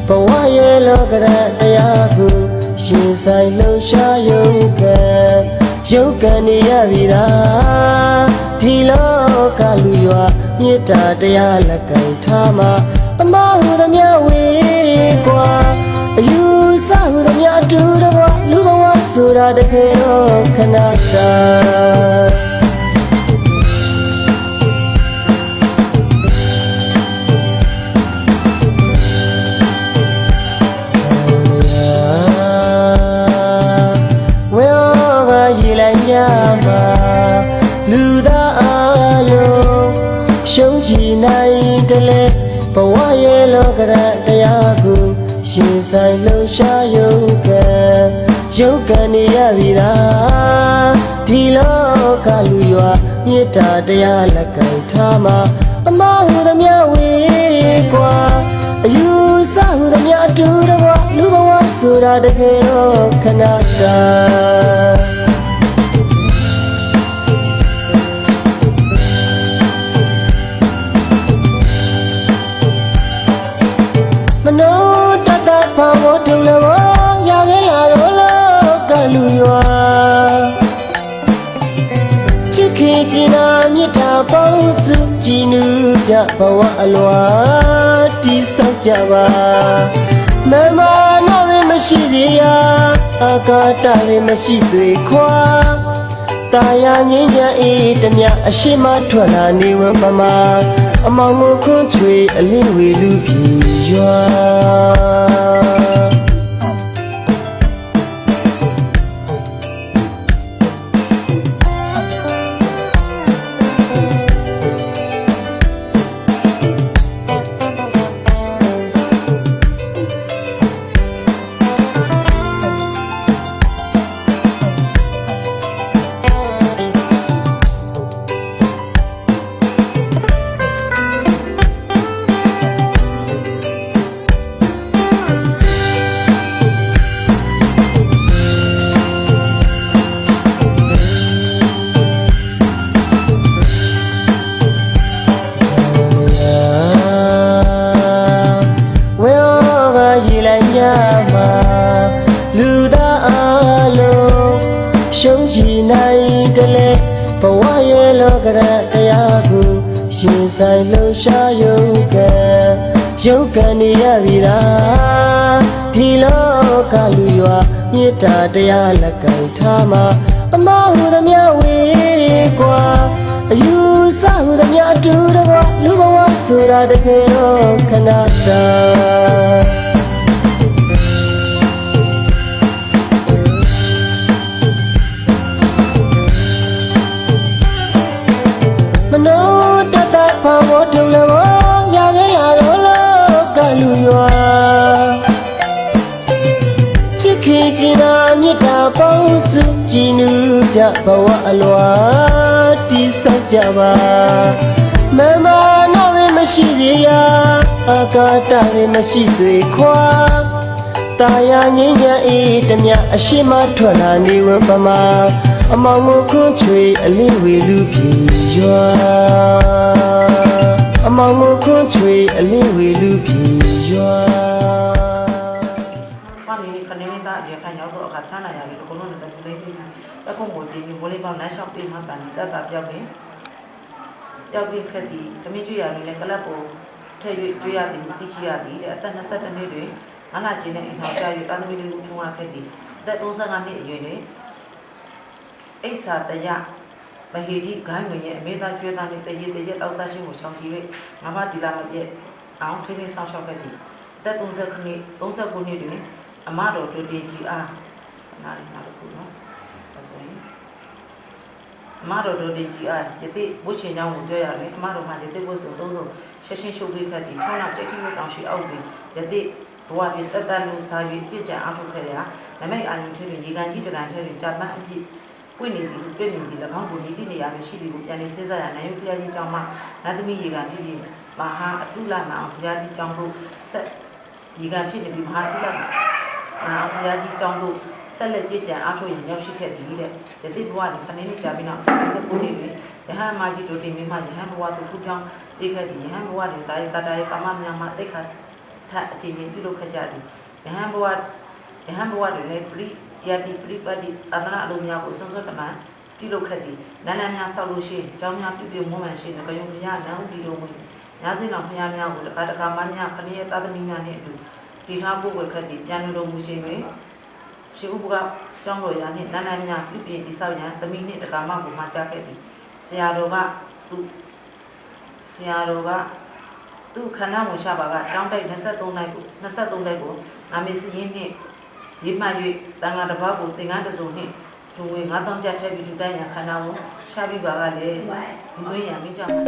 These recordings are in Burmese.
ဘဝရဲ့လောကရတရားကိုရှင်ဆိုင်လှူရှားယုံကံရုပ်ကံနေရပြီလားဒီလောကလူရွာမေတ္တာတရားလက်ကင်ထားမှာအမဟုသမျှဝေကွာအယူဆဟုသမျှအတူတကွာလူဘဝဆိုတာတကယ်တော့ခဏတာလူသားအလုံးရှုံးချနိုင်တယ်လေဘဝရဲ့လောကတရားကိုရှင်ဆိုင်လှူရှားယုံကံရုပ်ကံနေရပြီလားဒီလောကလူရွာမေတ္တာတရားလက်ကင်ထားမှာအမဟုသမျှဝေကွာအယူဆဟုသမျှအတူတကွာလူဘဝဆိုတာတကယ်တော့ခဏတာမနောတတဘာဝတုံလဝရခဲ့လာတော့လောကလူရွာချစ်ခင်ကျင်နာမြတ်တာပေါင်းစုကြည်နူးကြဘဝအလွာတိဆောက်ကြပါမမနာရမရှိစေရအာကာတရမရှိသေးခွာတာယာငင်းကြအေးတမြအရှိမထွက်လာနေဝမမအမောင်ကိုခွန်းချွေအလင်းဝေလူပြီရွာလူသားအလုံးရှုံးချနိုင်တယ်လေဘဝရဲ့လောကတရားကိုရှင်ဆိုင်လှူရှားယုံကံရုပ်ကံနေရပြီလားဒီလောကလူရွာမေတ္တာတရားလက်ကင်ထားမှာအမဟုသမျှဝေကွာအယူဆဟုသမျှအတူတကွာလူဘဝဆိုတာတကယ်တော့ခဏတာဘာဝတုံလဝရခဲ့ရတော့လောကလူရွာချစ်ခင်ကျင်နာမြတ်တာပေါင်းစုကြည်နူးကြဘဝအလွာတိဆောက်ကြပါမမနာရမရှိစေရအာကာတရမရှိသေးခွာတာယာငင်းကြအေးတမြအရှိမထွက်လာနေဝပမာအမောင်ကိုခွန်းချွေအလင်းဝေလူပြီရွာအမောင်ကိုခွန်းချွေအလင်းဝေလူပြီရွာဘာလို့ခနေနေတာရခိုင်ရောက်တော့အခါချမ်းလာရပြီဘုံလုံးနဲ့တူလေးပြီးပခုံးကိုဒီမျိုးလေးပေါင်းလမ်းလျှောက်ပြီးမှတန်တတ်တာပြောက်ပြီးခက်သည်ဓမင်းကျွေရပြီလဲကလပ်ပေါ်ထည့်၍ကျွေရသည်သိရှိရသည်တဲ့အသက်22နှစ်တွင်ငါလာချင်းနဲ့အိမ်ထောင်ကြ၍တာသမီလေးကိုထုံးရခဲ့သည်အသက်35နှစ်အရွယ်တွင်အိဆာတရမဟေဒီဂိုင်းဝင်ရဲ့အမေသားကျွေးသားနဲ့တရေတောက်စားရှင်ကိုချောင်းကြည့်၍ငါမတီလာမပြည့်အောင်ထိနေဆောင်ရှောက်ခဲ့သည်အသက်39နှစ်တွင်အမတော်တို့တင်ကြီးအားနားတခုနော်ဒါဆိုရင်အမတော်တို့တင်ကြီးအားယတိဝှချင်ကြောင်းကိုပြောရတယ်အမတော်မှာယတိဝှဆိုသုံးစုံရှင်းရှင်းရှုပ်ပြီးခတ်သည်ချုံနောက်ကြိတ်ထိတောင်ရှိအောက်တွင်ယတိဘဝပြတတ်လို့စာ၍ကြည်ကြံအားထုတ်ခဲ့ရာနမိတ်အာရုံထဲတွင်ရေကန်ကြီးတကန်ထဲတွင်ဂျပန်အပြည့်ပွင့်နေသည်တွေ့မြင်သည်၎င်းကိုဤသည့်နေရာတွင်ရှိသည်ကိုပြန်လည်စဉ်းစားရနိုင်ဘုရားကြီးကြောင့်မှနတ်သမီးရေကန်ဖြစ်ပြီးမဟာအတုလမအောင်ဘုရားကြီးကြောင့်တို့ဆက်ရေကန်ဖြစ်နေပြီးမဟာအတုလမအောင်ဘုရားကြီးကြောင့်တို့ဆက်လက်ကြည်ကြံအားထုတ်ရင်ရောက်ရှိခဲ့သည်တဲ့ယတိဘဝတွင်ခဏနေကြပြီးနောက်19နှစ်တွင်ယဟန်မာကြီးတို့တင်မြမယဟန်ဘဝသို့ကူးပြောင်းပေးခဲ့သည်ယဟန်ဘဝတွင်တာယကတာယကာမမြမတိတ်ခါ ထအချင်းချင်းပြုလုပ်ခဲ့ကြသည်ယဟန်ဘဝတွင်လည်းပရိယတိပရိပတ်တိသာသနာအလုံးများကိုစွန်းစွန်းတမန်ပြုလုပ်ခဲ့သည်လမ်းလမ်းများဆောက်လို့ရှိရင်ကျောင်းများပြုပြုမွမ်းမံရှိနေကြယုံကြနန်းဒီလိုမျိုးညာစင်တော်ဖျားများကိုတခါတခါမများခလေးရဲ့သာသမီများနှင့်အတူတည်ထားပို့ဝဲခဲ့သည်ပြန်လို့မူရှိတွင်ရှင်ဥပကကျောင်းတော်ရာနှင့်လမ်းလမ်းများပြုပြင်တိဆောက်ရန်သမီးနှင့်တကာမကိုမှာကြားခဲ့သည်ဆရာတော်ကသူခန္ဓာဝင်ရှာပါကကျောင်းတိုက်23တိုက်ကိုနာမည်စရင်းနှင့်ရေးမှတ်၍တန်ခါတစ်ပါးကိုသင်္ကန်းတစုံနှင့်ဒူဝေ9000ကျပ်ထည့်ပြီးလူတိုင်းရန်ခန္ဓာကိုရှာပြီးပါကလည်းဒီသွေးရန်မိကြမှာ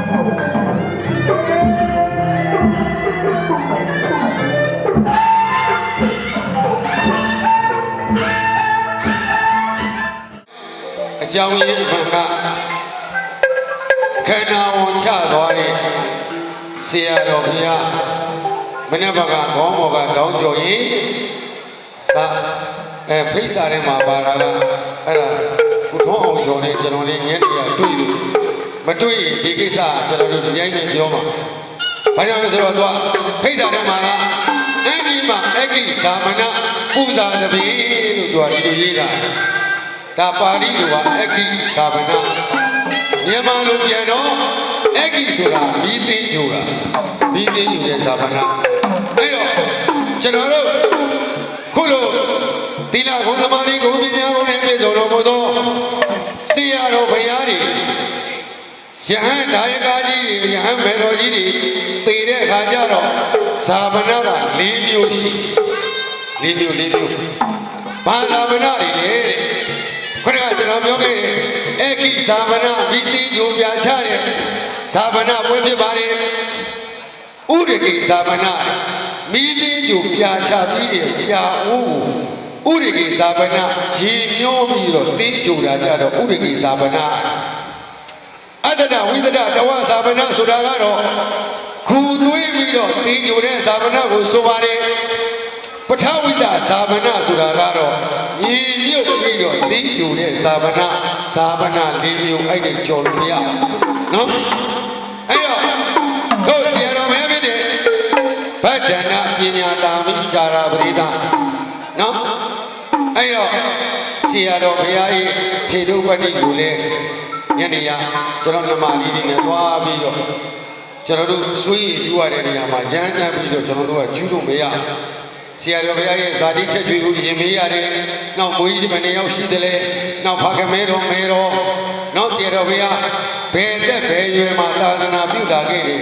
အကြောင်းရင်းမှန်ကခန္ဓာဝန်ချသွားတဲ့ဆရာတော်ဘုရားမနေ့ကခေါင်းပေါ်ကတောင်းကြော်ရင်စာဖိတ်စာထဲမှာပါတာကအဲ့ဒါကုထုံးအောင်ကျော်နဲ့ကျွန်တော်လေးညနေရတွေ့လို့မတွေ့ရင်ဒီကိစ္စကျွန်တော်တို့ဒီတိုင်းပဲပြောမှာဘာကြောင့်လဲဆိုတော့သူကဖိတ်စာထဲမှာကအဲ့ဒီမှာအကိဇာမနပူဇာတပည့်လို့သူကဒီလိုရေးတာဒါပါဠိလိုကအကိဇာမနမြန်မာလိုပြန်တော့အကိဆိုတာမိသိကြိုတာမိသိကြိုရဲ့ဇာမနအဲ့တော့ကျွန်တော်တို့ခုလိုတိလဘုံသမာဓိကိုပညာကိုနဲ့ပြည့်စုံတော်မူသောဆရာတော်ဘုရားတွေယဟန်ဒါယကာကြီးတွေယဟန်မေတော်ကြီးတွေတည်တဲ့အခါကျတော့ဇာမဏက၄မျိုးရှိ၄မျိုးဘာဇာမဏတွေလဲတဲ့ခရကကျွန်တော်ပြောခဲ့တယ်အကိဇာမဏမိတိကြိုပြချတဲ့ဇာမဏပွဲဖြစ်ပါတယ်ဥဒကိဇာမဏမိတိကြိုပြချပြီးတဲ့ပြာဦးဥဒကိဇာမဏရေမျောပြီးတော့တင်းကြိုတာကြတော့ဥဒကိဇာမဏအတ္တဝိသဒတဝဇာမဏဆိုတာကတော့ခူသွေးပြီးတော့တင်းကြိုတဲ့ဇာမဏကိုဆိုပါတယ်ပထဝိတဇာမဏဆိုတာကတော့ညီမြုပ်ပြီးတော့တင်းကြိုတဲ့ဇာမဏ၄မျိုးအဲ့ဒီကြော်လို့မရနော်အဲ့တော့တို့ဆရာတော်မဲဖြစ်တဲ့ဗဒ္ဒနာပညာတာမိဇာရာပရိသနော်အဲ့တော့ဆရာတော်ဘုရားရဲ့ထေတုပတ္တိကိုလည်းညနေရကျွန်တော်နှမလေးတွေနဲ့သွားပြီးတော့ကျွန်တော်တို့ဆွေးရည်ကျူရတဲ့နေရာမှာရမ်းနှမ်းပြီးတော့ကျွန်တော်တို့ကကျူးလို့မရဆရာတော်ဘုရားရဲ့ဇာတိချက်ချွေကိုရင်မေးရတယ်နောက်မွေးကြီးမနေရောက်ရှိတယ်လေနောက်ဖခင်မဲတော်နောက်ဆရာတော်ဘုရားဘယ်သက်ဘယ်ရွယ်မှာသာသနာပြုလာခဲ့တယ်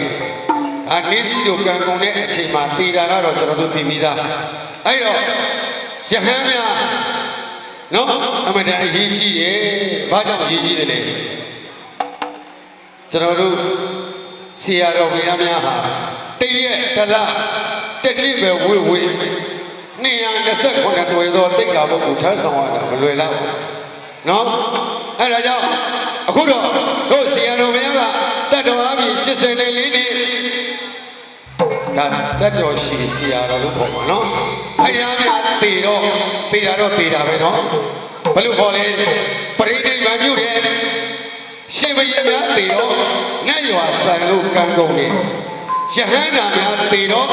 နေစီတို့ကံကုန်တဲ့အချိန်မှာတည်တာကတော့ကျွန်တော်တို့သိပြီးသားအဲ့တော့ယဟန်များနော်အမှန်တန်အရေးကြီးရဲ့ဘာကြောင့်အရေးကြီးတယ်လဲကျွန်တော်တို့ဆရာတော်ဘုရားများဟာတရက်တလတစ်နှစ်ပဲဝေ229တွယ်သောတိတ်္ကာဘုတ်ကိုထမ်းဆောင်ရတာမလွယ်တော့နော်အဲ့ဒါကြောင့်အခုတော့တို့ဆရာတော်ဘုရားကတတ်တော်အပြင်84နှစ်ဒါတတ်တော်ရှိဆရာတော်လို့ခေါ်မှာနော်ဘုရားများတည်တာပဲနော်ဘယ်လိုခေါ်လဲပရိနိဗ္ဗာန်ပြုတယ်ရှင်ဘုရားများတည်တော့နတ်ရွာဆံလို့ကံကုန်တယ်ယဟန္တာများတည်တော့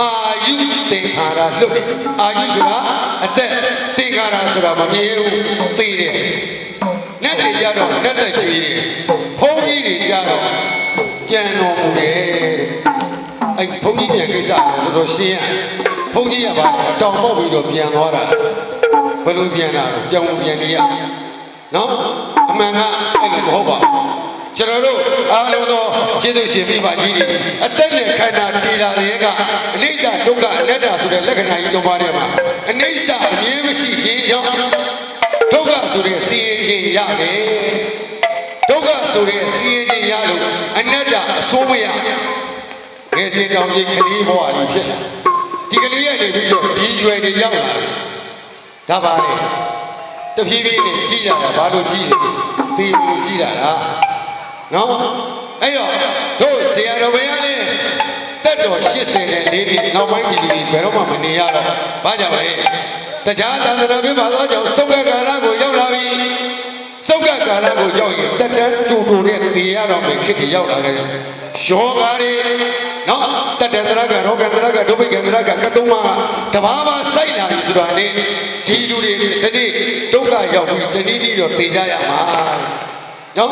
အာယုသင်္ခါရလွတ်တယ်အာယုဆိုတာအသက်သင်္ခါရဆိုတာမမြဲဘူးတည်တယ်နတ်တွေကြတော့နတ်သက်ကျွေးတယ်ဘုန်းကြီးတွေကြတော့ကြံတော်မူတယ်အဲ့ဘုန်းကြီးပြန်ကိစ္စကိုတော်ရှင်းရဘုန်းကြီးကပါတောင်ပေါက်ပြီးတော့ပြန်သွားတာဘယ်လိုပြန်လာတော့ပြောင်းပြန်နေရနော်အမှန်ကအဲ့လိုမဟုတ်ပါကျွန်တော်တို့အားလုံးသောကျေးဇူးရှင်မိဘကြီးတွေအသက်နဲ့ခန္ဓာတည်တာတွေကအနိစ္စဒုက္ခအနတ္တဆိုတဲ့လက္ခဏာကြီးသုံးပါးထဲမှာအနိစ္စအမြဲမရှိခြင်းကြောင့်ဒုက္ခဆိုတဲ့စီရင်ခြင်းရတယ်ဒုက္ခဆိုတဲ့စီရင်ခြင်းရလို့အနတ္တအဆိုးမရငယ်စဉ်တောင်ကြီးကလေးဘဝကြီးဖြစ်လာဒီကလေးရဲ့နေပြီးတော့ဒီရွယ်တွေရောက်လာဒါပါလေတဖြည်းဖြည်းနဲ့ကြီးကြတာဘာလို့ကြီးလဲသိလို့ကြီးတာလားနော်အဲ့တော့တို့ဆရာတော်ဘုရားလည်းတက်တော်84နှစ်နောက်ပိုင်းဒီလူတွေဘယ်တော့မှမနေရတော့ဘာကြောင့်လဲတရားသာသနာ့ပြပါသောကြောင့်သုက္ကကာလကိုရောက်လာပြီသုက္ကကာလကိုရောက်ရင်တက်တန်းတူတူနဲ့တည်ရတော့မယ်ခေတ်ကြီးရောက်လာကြတယ်ယောဂါတွေနော်တတ္တန္တရကရောဂန္တရကဒုဗိကန္တရကကတုံးမတဘာဘာစိုက်လာပြီဆိုတာနဲ့ဒီလူတွေဒီနေ့ဒုက္ခရောက်ပြီးတနည်းနည်းတော့သိကြရမှာနော်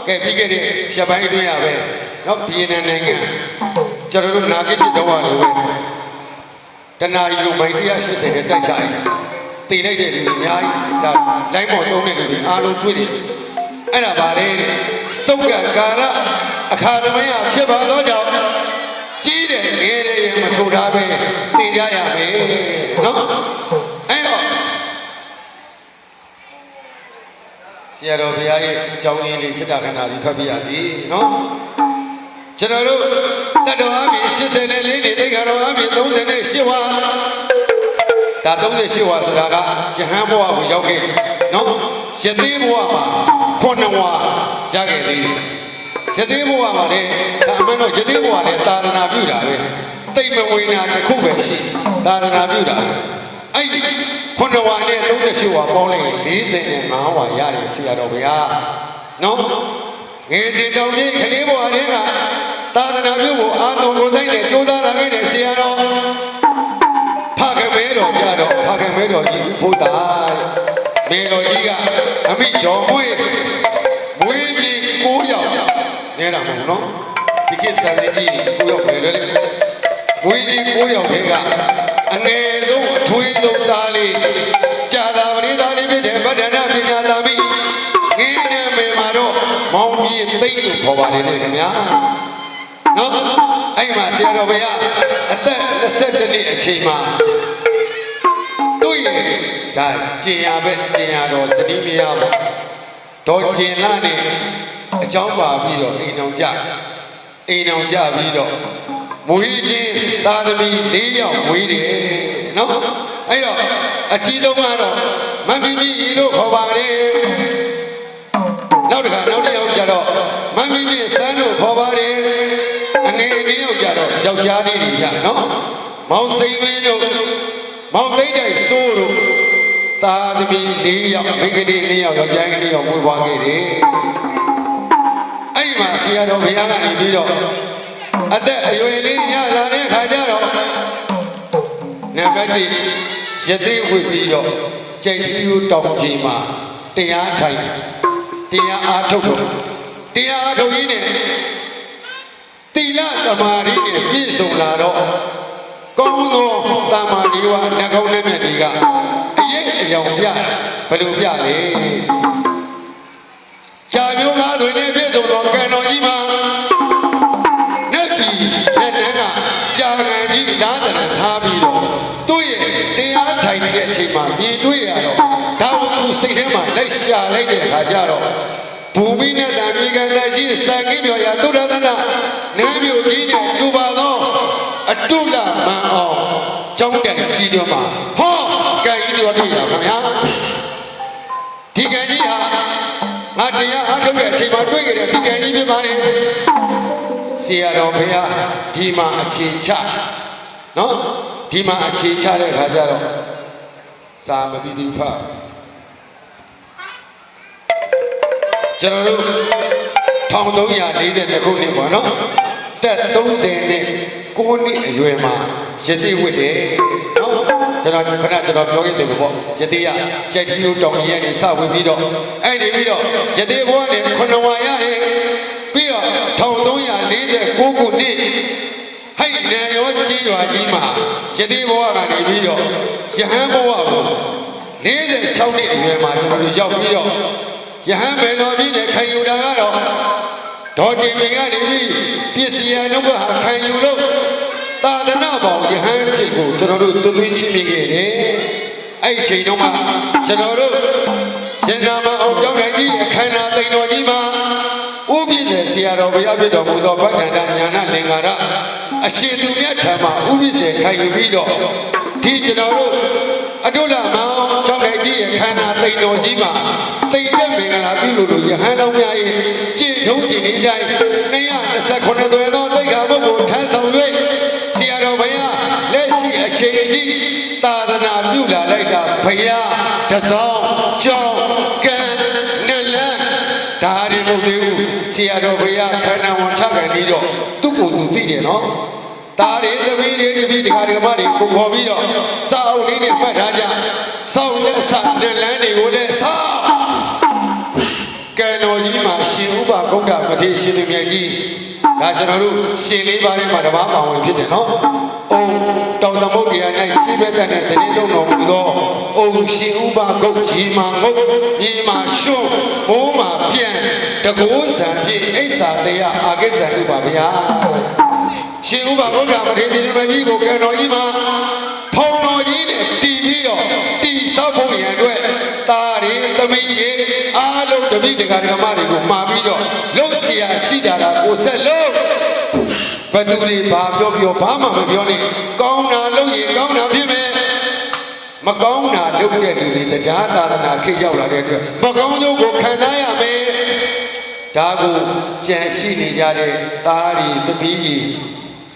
ကဲပြီးခဲ့တဲ့ရှက်ပိုင်းအတွင်းရပဲနော်ပြည်နယ်နိုင်ငံကျွန်တော်တို့နာဂိပြတော့လို့ပဲတနာရီလိုမိုင်180နဲ့တိုက်ချလိုက်တည်လိုက်တဲ့လူတွေအများကြီးဒါလိုင်းပေါ်သုံးတဲ့လူတွေအားလုံးတွေ့တယ်အဲ့ဒါပါလေသုက္ကကာရအခါသမယဖြစ်ပါသောကြောင့်ကြီးတယ်ငယ်တယ်မဆိုတာပဲသိကြရမယ်နော်အဲ့တော့ဆရာတော်ဘုရားရဲ့အကြောင်းရင်းလေးခိတ္တခဏလေးဖတ်ပြရစီနော် ကျွန်တော်တို့တတ်တော်အပြင်84နှစ်တိတ်ခါတော်အပြင်38ဝါဒါ38ဝါဆိုတာကယဟန်ဘဝကိုရောက်ခဲ့နော်ယသိဘဝမှာ9ဝါရခဲ့သေးတယ်ယသိဘဝမှာလည်းဒါအမှန်တော့ယသိဘဝလည်းသာသနာပြုတာပဲတိတ်မဝေနာတစ်ခုပဲရှိသာသနာပြုတာပဲအဲ့ဒီ9ဝါနဲ့38ဝါပေါင်းလိုက်45ဝါရတယ်ဆရာတော်ဗျာနော်ငယ်စဉ်တောင်ကြီးကလေးဘဝတည်းကသာသနာပြုဖို့အာတုံကိုဆိုင်နဲ့ကြိုးစားလာခဲ့တဲ့ဆရာတော်ဖခင်မဲတော်ကြတော့ဖခင်မဲတော်ကြီးဘုရားမဲတော်ကြီးကအမိတော်မွေးကြီး9ယောက်နေတာမဟုတ်နော်ဒီကိစ္စလေးကြီး9ယောက်ပဲလေမွေးကြီး9ယောက်ထဲကအငယ်ဆုံးအထွေးဆုံးသားလေးကြာသာပရိသတ်လေးဖြစ်တဲ့ဗဒ္ဒနာပညာသာမိငင်းနေမေမှာတော့မောင်ပြေသိမ့်လို့ခေါ်ပါတယ်လေခင်ဗျာနော်အဲ့မှာဆရာတော်ဘုရားအသက်22နှစ်အချိန်မှာသူ့ရဲ့ဒါကျင်ရပဲကျင်ရတော့စတိမရပါတော့ကျင်လာနေအကြောင်းပါပြီးတော့အိမ်အောင်ကြပြီးတော့မွေးချင်းသားသမီး4ယောက်မွေးတယ်နော်အဲ့တော့အကြီးဆုံးကတော့မမီမီလို့ခေါ်ပါတယ်နောက်တစ်ယောက်ကြတော့မမီမီစန်းလို့ခေါ်ပါတယ်အငယ်2ယောက်ကြတော့ယောက်ျားလေးတွေရနော်မောင်စိန်ဝင်းတို့မောင်သိမ့်တိုင်စိုးတို့သားသမီး4ယောက်မိန်းကလေး4ယောက်ယောက်ျားလေး4ယောက်မွေးဖွားခဲ့တယ်အဲ့မှာဆရာတော်ဘုရားကနေပြီးတော့အသက်အရွယ်လေးရလာတဲ့ခါကျတော့နံပါတ်1ရသေးဝိပြီးတော့ကြိတ်ကြီးကိုတောင်ကြီးမှာတရားထိုင်တရားအားထုတ်ရင်းနဲ့သီလသမာဓိနဲ့ပြည့်စုံလာတော့ကောင်းသောတမ္မာဒီဝနှကောင်းတဲ့မြတ်တွေကအရေးအယောင်ပြဘယ်လိုပြလဲကြာမျိုးကားတွေနဲ့ပြည့်စုံတော့ကံတော်ကြီးမှာနဲ့ပြီးနဲ့တန်းကကြာငံကြီးဓာတ်တရထားပြီးတော့သူ့ရဲ့တရားထိုင်နေတဲ့အချိန်မှာမြင်တွေ့ရတော့ဒါဝကုစိတ်ထဲမှာလိုက်ရှာလိုက်တဲ့အခါကျတော့ဘူမိနဲ့တံမိကံတရှိစံကိပြောရာသုဒ္ဓသနာနန်းမြို့ကြီးနဲ့တူပါသောအတုလမန်အောင်ကျောင်းတက်ကြီးတော်မှာဟောကံကြီးတော်တွေ့ရခင်ဗျာဒီကံကြီးဟာငါတရားအားထုတ်တဲ့အချိန်မှာတွေ့ကြတဲ့ဒီကံကြီးဖြစ်ပါတယ်ဆရာတော်ဘုရားဒီမှာအခြေချနော်ဒီမှာအခြေချတဲ့ခါကျတော့စာမပြီးသေးဖတ်ကျွန်တော်တို့1342ခုနှစ်ပေါ့နော်တက်30နဲ့9နှစ်အရွယ်မှာယတိဝတ်တယ်နော်ကျွန်တော်ပြောခဲ့တယ်ပေါ့ယတိရကြိုက်ကြီးတောင်ကြီးကနေစဝင်ပြီးတော့အဲ့ဒီပြီးတော့ယတိဘဝနဲ့9ဝါရတယ်ပြီးတော့1349ခုနှစ်ဟိုက်နေရောကြီးရွာကြီးမှာယတိဘဝကနေပြီးတော့ယဟန်ဘဝကို46နှစ်အရွယ်မှာကျွန်တော်တို့ရောက်ပြီးတော့ယဟန်ဘယ်တော်ကြီးနဲ့ခံယူတာကတော့ဒေါ်တင်မင်ကနေပြီးပစ္စည်းရနုဘဟာခံယူလို့သာသနာပေါင်းယဟန်ဖြစ်ကိုကျွန်တော်တို့သွေးချင်းမိခဲ့တယ်အဲ့ဒီချိန်တုန်းကကျွန်တော်တို့ရန်နာမအောင်ကျောင်းတိုင်းကြီးအခမ်းအနားသိမ်တော်ကြီးမှာဥပိ္ပဇေဆရာတော်ဘုရားဖြစ်တော်မူသောဗက္ကန္တညာဏလင်္ကာရအရှင်သူမြတ်ထံမှာဥပိ္ပဇေခံယူပြီးတော့ဒီကျွန်တော်တို့အတုလမောင်ကျောင်းတိုင်းကြီးအခမ်းအနားသိမ်တော်ကြီးမှာသိတဲ့မင်္ဂလာပြုလို့ယဟန်တော်များရဲ့ကြည်ထုံးကြည်နေတိုင်း229သွဲသောသိက္ခာပုဂ္ဂိုလ်ထမ်းဆောင်၍ဆရာတော်ဘုရားလက်ရှိအချိန်ကြီးသာသနာပြုလာလိုက်တာဘုရားတစောင်းကျောင်းကံနလန်းဒါတွေမဟုတ်သေးဘူးဆရာတော်ဘုရားခန္ဓာဝန်ချခံပြီးတော့သူ့ကိုယ်သူသိတယ်နော်ဒါတွေသမီးတွေတပည့်တခါတခါမတွေကိုခေါ်ပြီးတော့စာအုပ်လေးနဲ့မှတ်ထားကြစောင်းလက်စနလန်းတွေကိုလည်းစောင်းကံတော်ကြီးမှာရှင်ဥပဂုဏ္ဍမထေရရှင်သူမြတ်ကြီးဒါကျွန်တော်တို့ရှင်လေးပါးထဲမှာတပါးပါဝင်ဖြစ်တယ်နော်။အိုတောင်သမုဒ္ဒရာ၌စိဘက်တဲ့တတိတုံတော်မူသောအိုရှင်ဥပဂုတ်ကြီးမှာငုတ်မြေမှာရှုံးဘိုးမှာပြန်တကိုးဆံပြည့်အိဆာတရားအာကိစ္စဥပါဗျာ။ရှင်ဥပဂုဏ္ဍမထေရရှင်သူမြတ်ကြီးကိုကံတော်ကြီးမှာဖုံတော်ကြီးနဲ့တည်ပြီးတော့တည်ဆောက်ဖို့ရန်အတွက်တာရီသမီးတွေအားလုံးတပိတကာဓမ္မတွေကိုမှာပြီးတော့လှုပ်ရှားရှိကြတာကိုဆက်လို့ ဘယ်သူတွေဘာပြောဘာမှမပြောနဲ့ကောင်းတာလုပ်ရင်ကောင်းတာဖြစ်မယ်မကောင်းတာလုပ်တဲ့လူတွေတရားသာသနာခေတ်ရောက်လာတဲ့အတွက်မကောင်းကျိုးကိုခံစားရမယ်ဒါကိုကြံရှိနေကြတဲ့သားတွေတပည့်ကြီး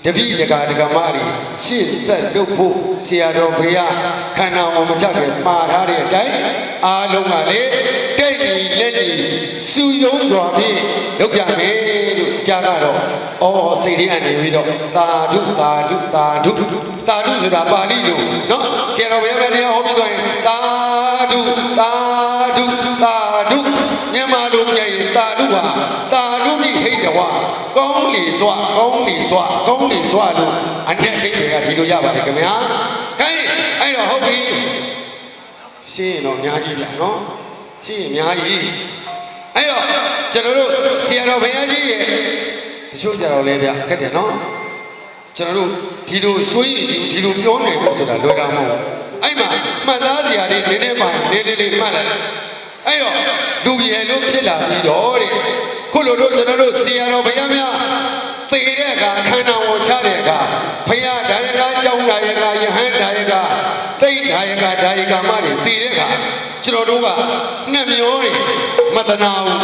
တပည့်တကာဒကမတွေရှေ့ဆက်လုပ်ဖို့ဆရာတော်ဘုရားခန္ဓာကိုမချခဲ့မှားထားတဲ့အတိုင်းအားလုံးကလေတိတ်ကြီးလက်ကြီးစူယုံစွာဖြင့်လုပ်ကြမယ်လို့ကြားကတော့အော်စိတ်လေးအနေပြီးတော့သာဓုသာဓုသာဓုသာဓုဆိုတာပါဠိလိုနော်ဆရာတော်ဘုရားတရားဟောပြီးတော့သာဓုသာဓုသာဓုမြန်မာလိုပြည့်သာဓုဟာသာဓုနိဟိတဝကောင်းလီစွာကောင်းလီစွာကောင်းလီစွာလို့အ내အိတ်တွေကဒီလိုရပါတယ်ခင်ဗျာဟဲ့အဲ့တော့ဟုတ်ပြီရှင်းတော့အများကြီးဗျာနော်ရှင်းအများကြီးအဲ့တော့ကျွန်တော်တို့ဆရာတော်ဘုရားကြီးရဲ့တချို့ကြတော့လဲဗျခက်တယ်နော်ကျွန်တော်တို့ဒီလိုဆွေးဒီလိုပြောနေလို့ဆိုတာလွယ်တာမဟုတ်အဲ့မှာမှတ်သားစရာတွေနေနေမှနေနေလေးမှတ်လိုက်အဲ့တော့လူရယ်လို့ဖြစ်လာပြီးတော့တဲ့ခုလိုတို့ကျွန်တော်တို့ဆရာတော်ဘုရားများသေတဲ့အခါခန္ဓာကိုချတဲ့အခါဘုရားဒါယကကြောင်းဒါယကယဟန်ဒါယကသိဒါယကဒါယကမတွေသေတဲ့အခါကျွန်တော်တို့ကနှစ်မျိုးတွေမတနာဘူး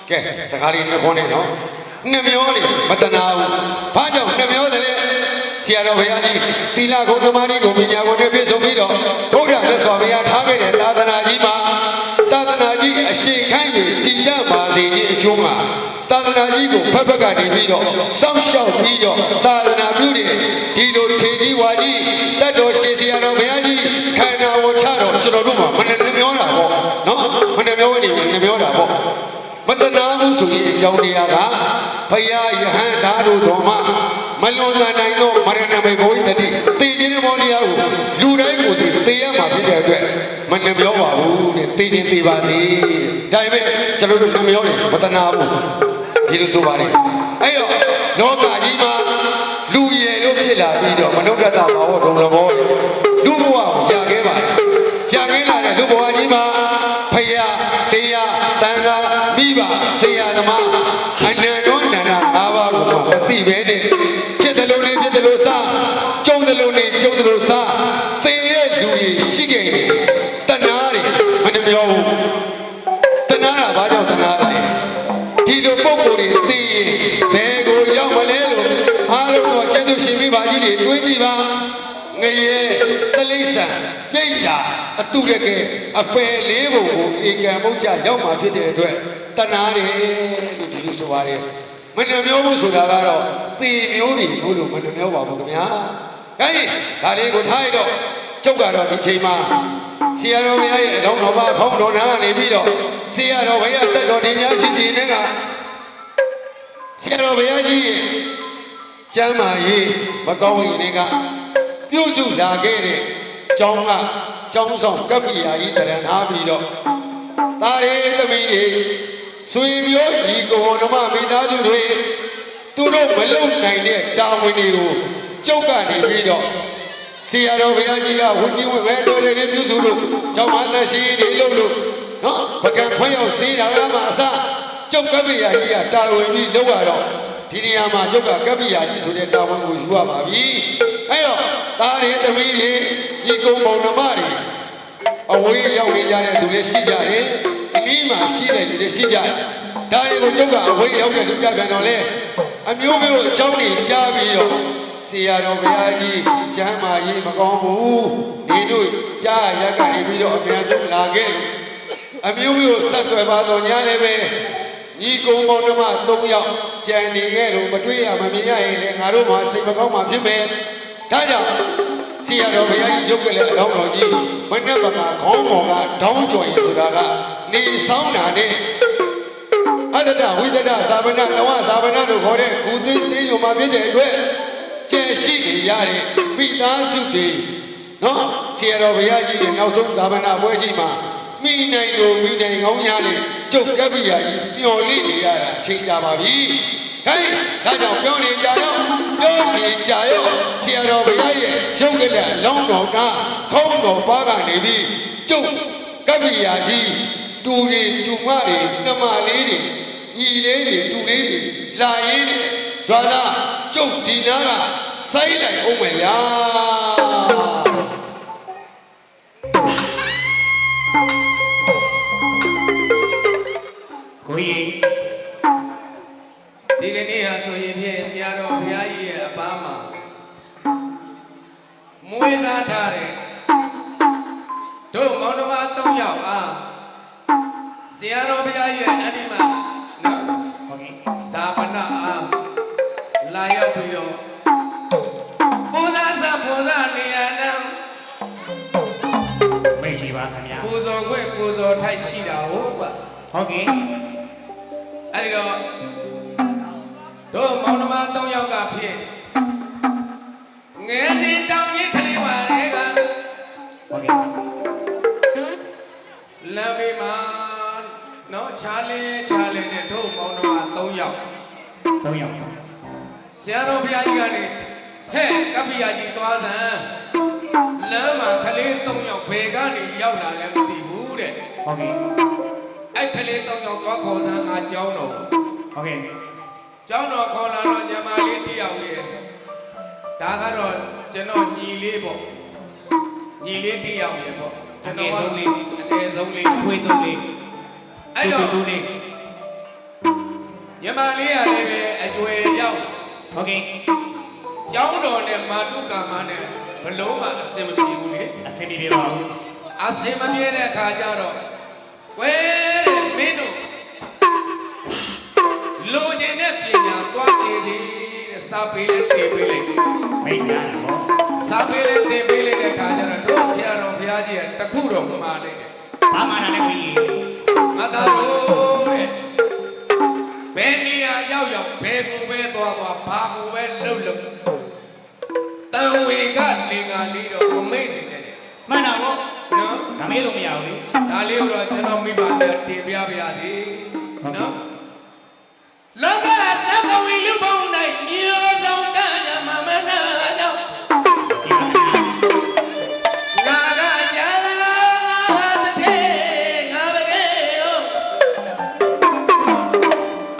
ကဲစကားလေးနှစ်ခွန်းနဲ့နော်နှစ်မျိုးတွေမတနာဘူးဘာကြောင့်နှစ်မျိုးတည်းလဲဆရာတော်ဘုရားကြီးသီလကိုသမာဓိကိုပညာကိုနဲ့ပြည့်စုံပြီးတော့ဘုရားမြတ်စွာဘုရားထားခဲ့တဲ့သာသနာကြီးမှာသာသနာကြီးအရှိန်ခိုင်း၍တည်ရပါစေခြင်းအကျိုးမှာသာသနာကြီးကိုဖက်ဖက်ကနေပြီးတော့စောင့်ရှောက်ပြီးတော့သာသနာပြုတဲ့ဒီလိုထေကြီးဝါကြီးတတ်တော်ရှင်ဆရာတော်ဘုရားကြီးခန္ဓာကိုချတော့ကျွန်တော်တို့မှာမနှမျောတာပေါ့နော်မနှမျောနေနှမျောတာပေါ့မတနာဘူးဆိုရင်အကြောင်းတရားကဘုရားယဟန်ဓာတို့တော်မှာမလွန်နိုင်သောမရဏမေဘဝိတ္တိတေခြင်းမောတရားကိုလူတိုင်းကိုသိရမှာဖြစ်တဲ့အတွက်မနှမျောပါဘူးတဲ့သိခြင်းသိပါစေဒါပေမဲ့ကျွန်တော်တို့နှမျောတယ်မတနာဘူးဒီလိုဆိုပါလေအဲ့တော့လောကကြီးမှာလူရယ်လို့ဖြစ်လာပြီးတော့မနုဿတဘာဝဒုံလဘောလူဘဝကိုရခဲ့ပါရခဲ့လာတဲ့လူဘဝကြီးမှာဖယားတရားတန်ခါမိဘဆရာသမားအနန္တောနန္ဒ၅ပါးကိုမသိပဲနဲ့ဖြစ်တယ်လို့နေဖြစ်တယ်လို့စားကြုံတယ်လို့နေကြုံတယ်လို့စားသေတဲ့လူကြီးရှိခဲ့တယ်တဏှာတွေမနှမျောဘူးတဏှာကဘာကြောင့်တဏှာလဲဒီလိုပုံကိုယ်တွေသိရင်ဘယ်ကိုရောက်မလဲလို့အားလုံးတော့ကျေးဇူးရှင်မိဘကြီးတွေတွေးကြည့်ပါငရေတလိ္ဆန်ပြိတ္တာအတုရကအပယ်လေးပုံကိုဧကံမုတ်ချရောက်မှာဖြစ်တဲ့အတွက်တဏှာတွေလို့ဒီလိုဆိုပါတယ်မနှမျောဘူးဆိုတာကတော့သေမျိုးတွေဘုလို့မနှမျောပါဘူးခင်ဗျာဒါကြီးဒါလေးကိုထားရတော့ကျုပ်ကတော့ဒီချိန်မှာဆရာတော်ဘုရားရဲ့အတော်တော်ပါခေါင်းတော်နာကနေပြီးတော့ဆရာတော်ဘုရားတက်တော်တင်များရှိစီနဲ့ကဆရာတော်ဘုရားကြီးရဲ့ကျမ်းမာရေးမကောင်းရင်တွေကပြုစုလာခဲ့တဲ့ကျောင်းဆောင်ကပ္ပိယာကြီးတရဏထားပြီးတော့တာရေသမီးတွေဆွေမျိုးညီကိုဓမ္မမိသားစုတွေသူတို့မလုံနိုင်တဲ့တာဝန်တွေကိုကျုပ်ကနေပြီးတော့ဆရာတော်ဘုရားကြီးကဝကြီးဝဲတော်တွေပြုစုလို့ကျောင်းမသက်ရှိတွေလုပ်လို့နော်ပကံခွင့်ရောက်စေးတာကမှအစကျုပ်ကပ္ပိယာကြီးကတာဝန်ကြီးလုပ်ရတော့ဒီနေရာမှာကျုပ်ကကပ္ပိယာကြီးဆိုတဲ့တာဝန်ကိုယူရပါပြီအဲ့တော့သားတွေသမီးတွေညီကုံမောင်နှမတွေအဝေးရောက်နေကြတဲ့သူတွေရှိကြတယ်အနည်းမှရှိတဲ့သူတွေရှိကြတယ်ဒါတွေကိုကျုပ်ကအဝေးရောက်တဲ့လူကြပြန်တော့လေအမျိုးမျိုးအကြောင်းတွေကြားပြီးတော့ဆရာတော်ဘုရားကြီးကျမ်းမာရေးမကောင်းဘူးဒီတို့ကြားရက်ကနေပြီးတော့အများဆုံးလာခဲ့အမျိုးမျိုးဆက်သွယ်ပါတော့ညာလည်းပဲညီကုံမောင်နှမ၃ယောက်ကြံနေခဲ့လို့မတွေ့ရမမြင်ရရင်လည်းငါတို့မှစိတ်မကောင်းမှဖြစ်မယ်ဒါကြောင့်ဆရာတော်ဘုရားကြီးရုပ်ကလေးအလောင်းတော်ကြီးမနှက်ပကခေါင်းပေါ်ကဒေါင်းကျော်ရင်ဆိုတာကနေဆောင်တာနဲ့အတ္တဝိသဒသာဝနာနဝသာဝနာတို့ခေါ်တဲ့ကုသိသေးရုံမှာဖြစ်တဲ့အတွက်ကျဲရှိနေရတဲ့မိသားစုတွေနော်ဆရာတော်ဘုရားကြီးရဲ့နောက်ဆုံးသာဝနာပွဲကြီးမှာမိနိုင်ကိုမိနိုင်ကောင်းများနဲ့ကျုပ်ကပ္ပိယာကြီးပျော်လိနေရတာချိန်ကြပါပြီဟဲ့ဒါကြောင့်ပြောနေကြတော့ပြောနေကြရောဆရာတော်ဘုရားရဲ့ရုပ်ကလေးအလောင်းတော်ကခေါင်းတော်ပါကနေပြီးကျုပ်ကပ္ပိယာကြီးတူတွေတူမတွေနှမလေးတွေညီလေးတွေတူလေးတွေလာရင်းတွေဒါသာကျု ုပ်ဒီနာကစိုင်းလိုက်အောင်မယ်ဗျာကိုကြီးဒီကနေ့ဟာဆိုရင်ဖြင့်ဆရာတော်ဘုရားကြီးရဲ့အပားမှာမွေးစားထားတဲ့တို့မောင်နှမ3ယောက်အားဆရာတော်ဘုရားကြီးရဲ့အနိမနော်ဟုတ်ကဲ့ဇာပနာအားလာရောက်ပြီးတော့ဘုရားစာဘုရားနေရာနံမိတ်ရှိပါခင်ဗျာပူဇော်ခွင့်ပူဇော်ထိုက်ရှိတာဟုတ်ပါဟုတ်ကဲ့အဲ့ဒီတော့တို့မောင်နှမ3ယောက်ကဖြင့်ငယ်စဉ်တောင်ကြီးကလေးပါလေကဟုတ်ကဲ့လမ်းမေးမှာနော်ချားလေးနဲ့တို့မောင်နှမ3ယောက်ဆရာတော်ဘုရားကြီးကနေဟဲ့ကပ္ပိယကြီးသွားစမ်းလမ်းမှာကလေး3ယောက်ဘယ်ကနေရောက်လာလဲမသိဘူးတဲ့ဟုတ်ကဲ့အဲ့ကလေး3ယောက်သွားခေါ်စမ်းငါကြောင်းတော်ဟုတ်ကဲ့ကျောင်းတော်ခေါ်လာတော့ညီမလေးတယောက်ရဲ့ဒါကတော့ကျွန်တော်ညီလေးပေါ့ညီလေးတယောက်ရဲ့ပေါ့ကျွန်တော်ကအငယ်ဆုံးလေးခွေးသုံးလေးအဲ့တော့ညီမလေးကလည်းပဲအကျွေရောက်ဟုတ်ကဲ့ကျောင်းတော်နဲ့မာတုကာမနဲ့ဘလုံးမှအစင်မပြေဘူးလေအစင်မပြေပါဘူးအစင်မပြေတဲ့အခါကျတော့ဝဲတဲ့မင်းတို့လိုချင်တဲ့ပညာသွားနေစီတဲ့စာပေလေးတင်ပေးလိုက်မိတ်ကြတာဟောစာပေလေးတင်ပေးလိုက်တဲ့ခါကျတော့တို့ဆရာတော်ဘုရားကြီးကတခုတော့မှားလိုက်တယ်ဘာမှလည်းမကြီးငါသားတို့တဲ့ဘယ်နေရာရောက်ဘယ်ကိုပဲသွားဘာကိုပဲလှုပ်တန်ဝေကနေငါလေးတော့မမိတ်စေနဲ့မှန်တာပေါ့နော်ဒါမေးလို့မရဘူးလေဒါလေးတော့ကျွန်တော်မိဘနဲ့တင်ပြပါရစေနော်လောကသက္ကဝီလူပေါင်း၌မျိုးစုံကကြမှာမနာကြောင့်ငါကကြာလာငါတထဲငါပဲ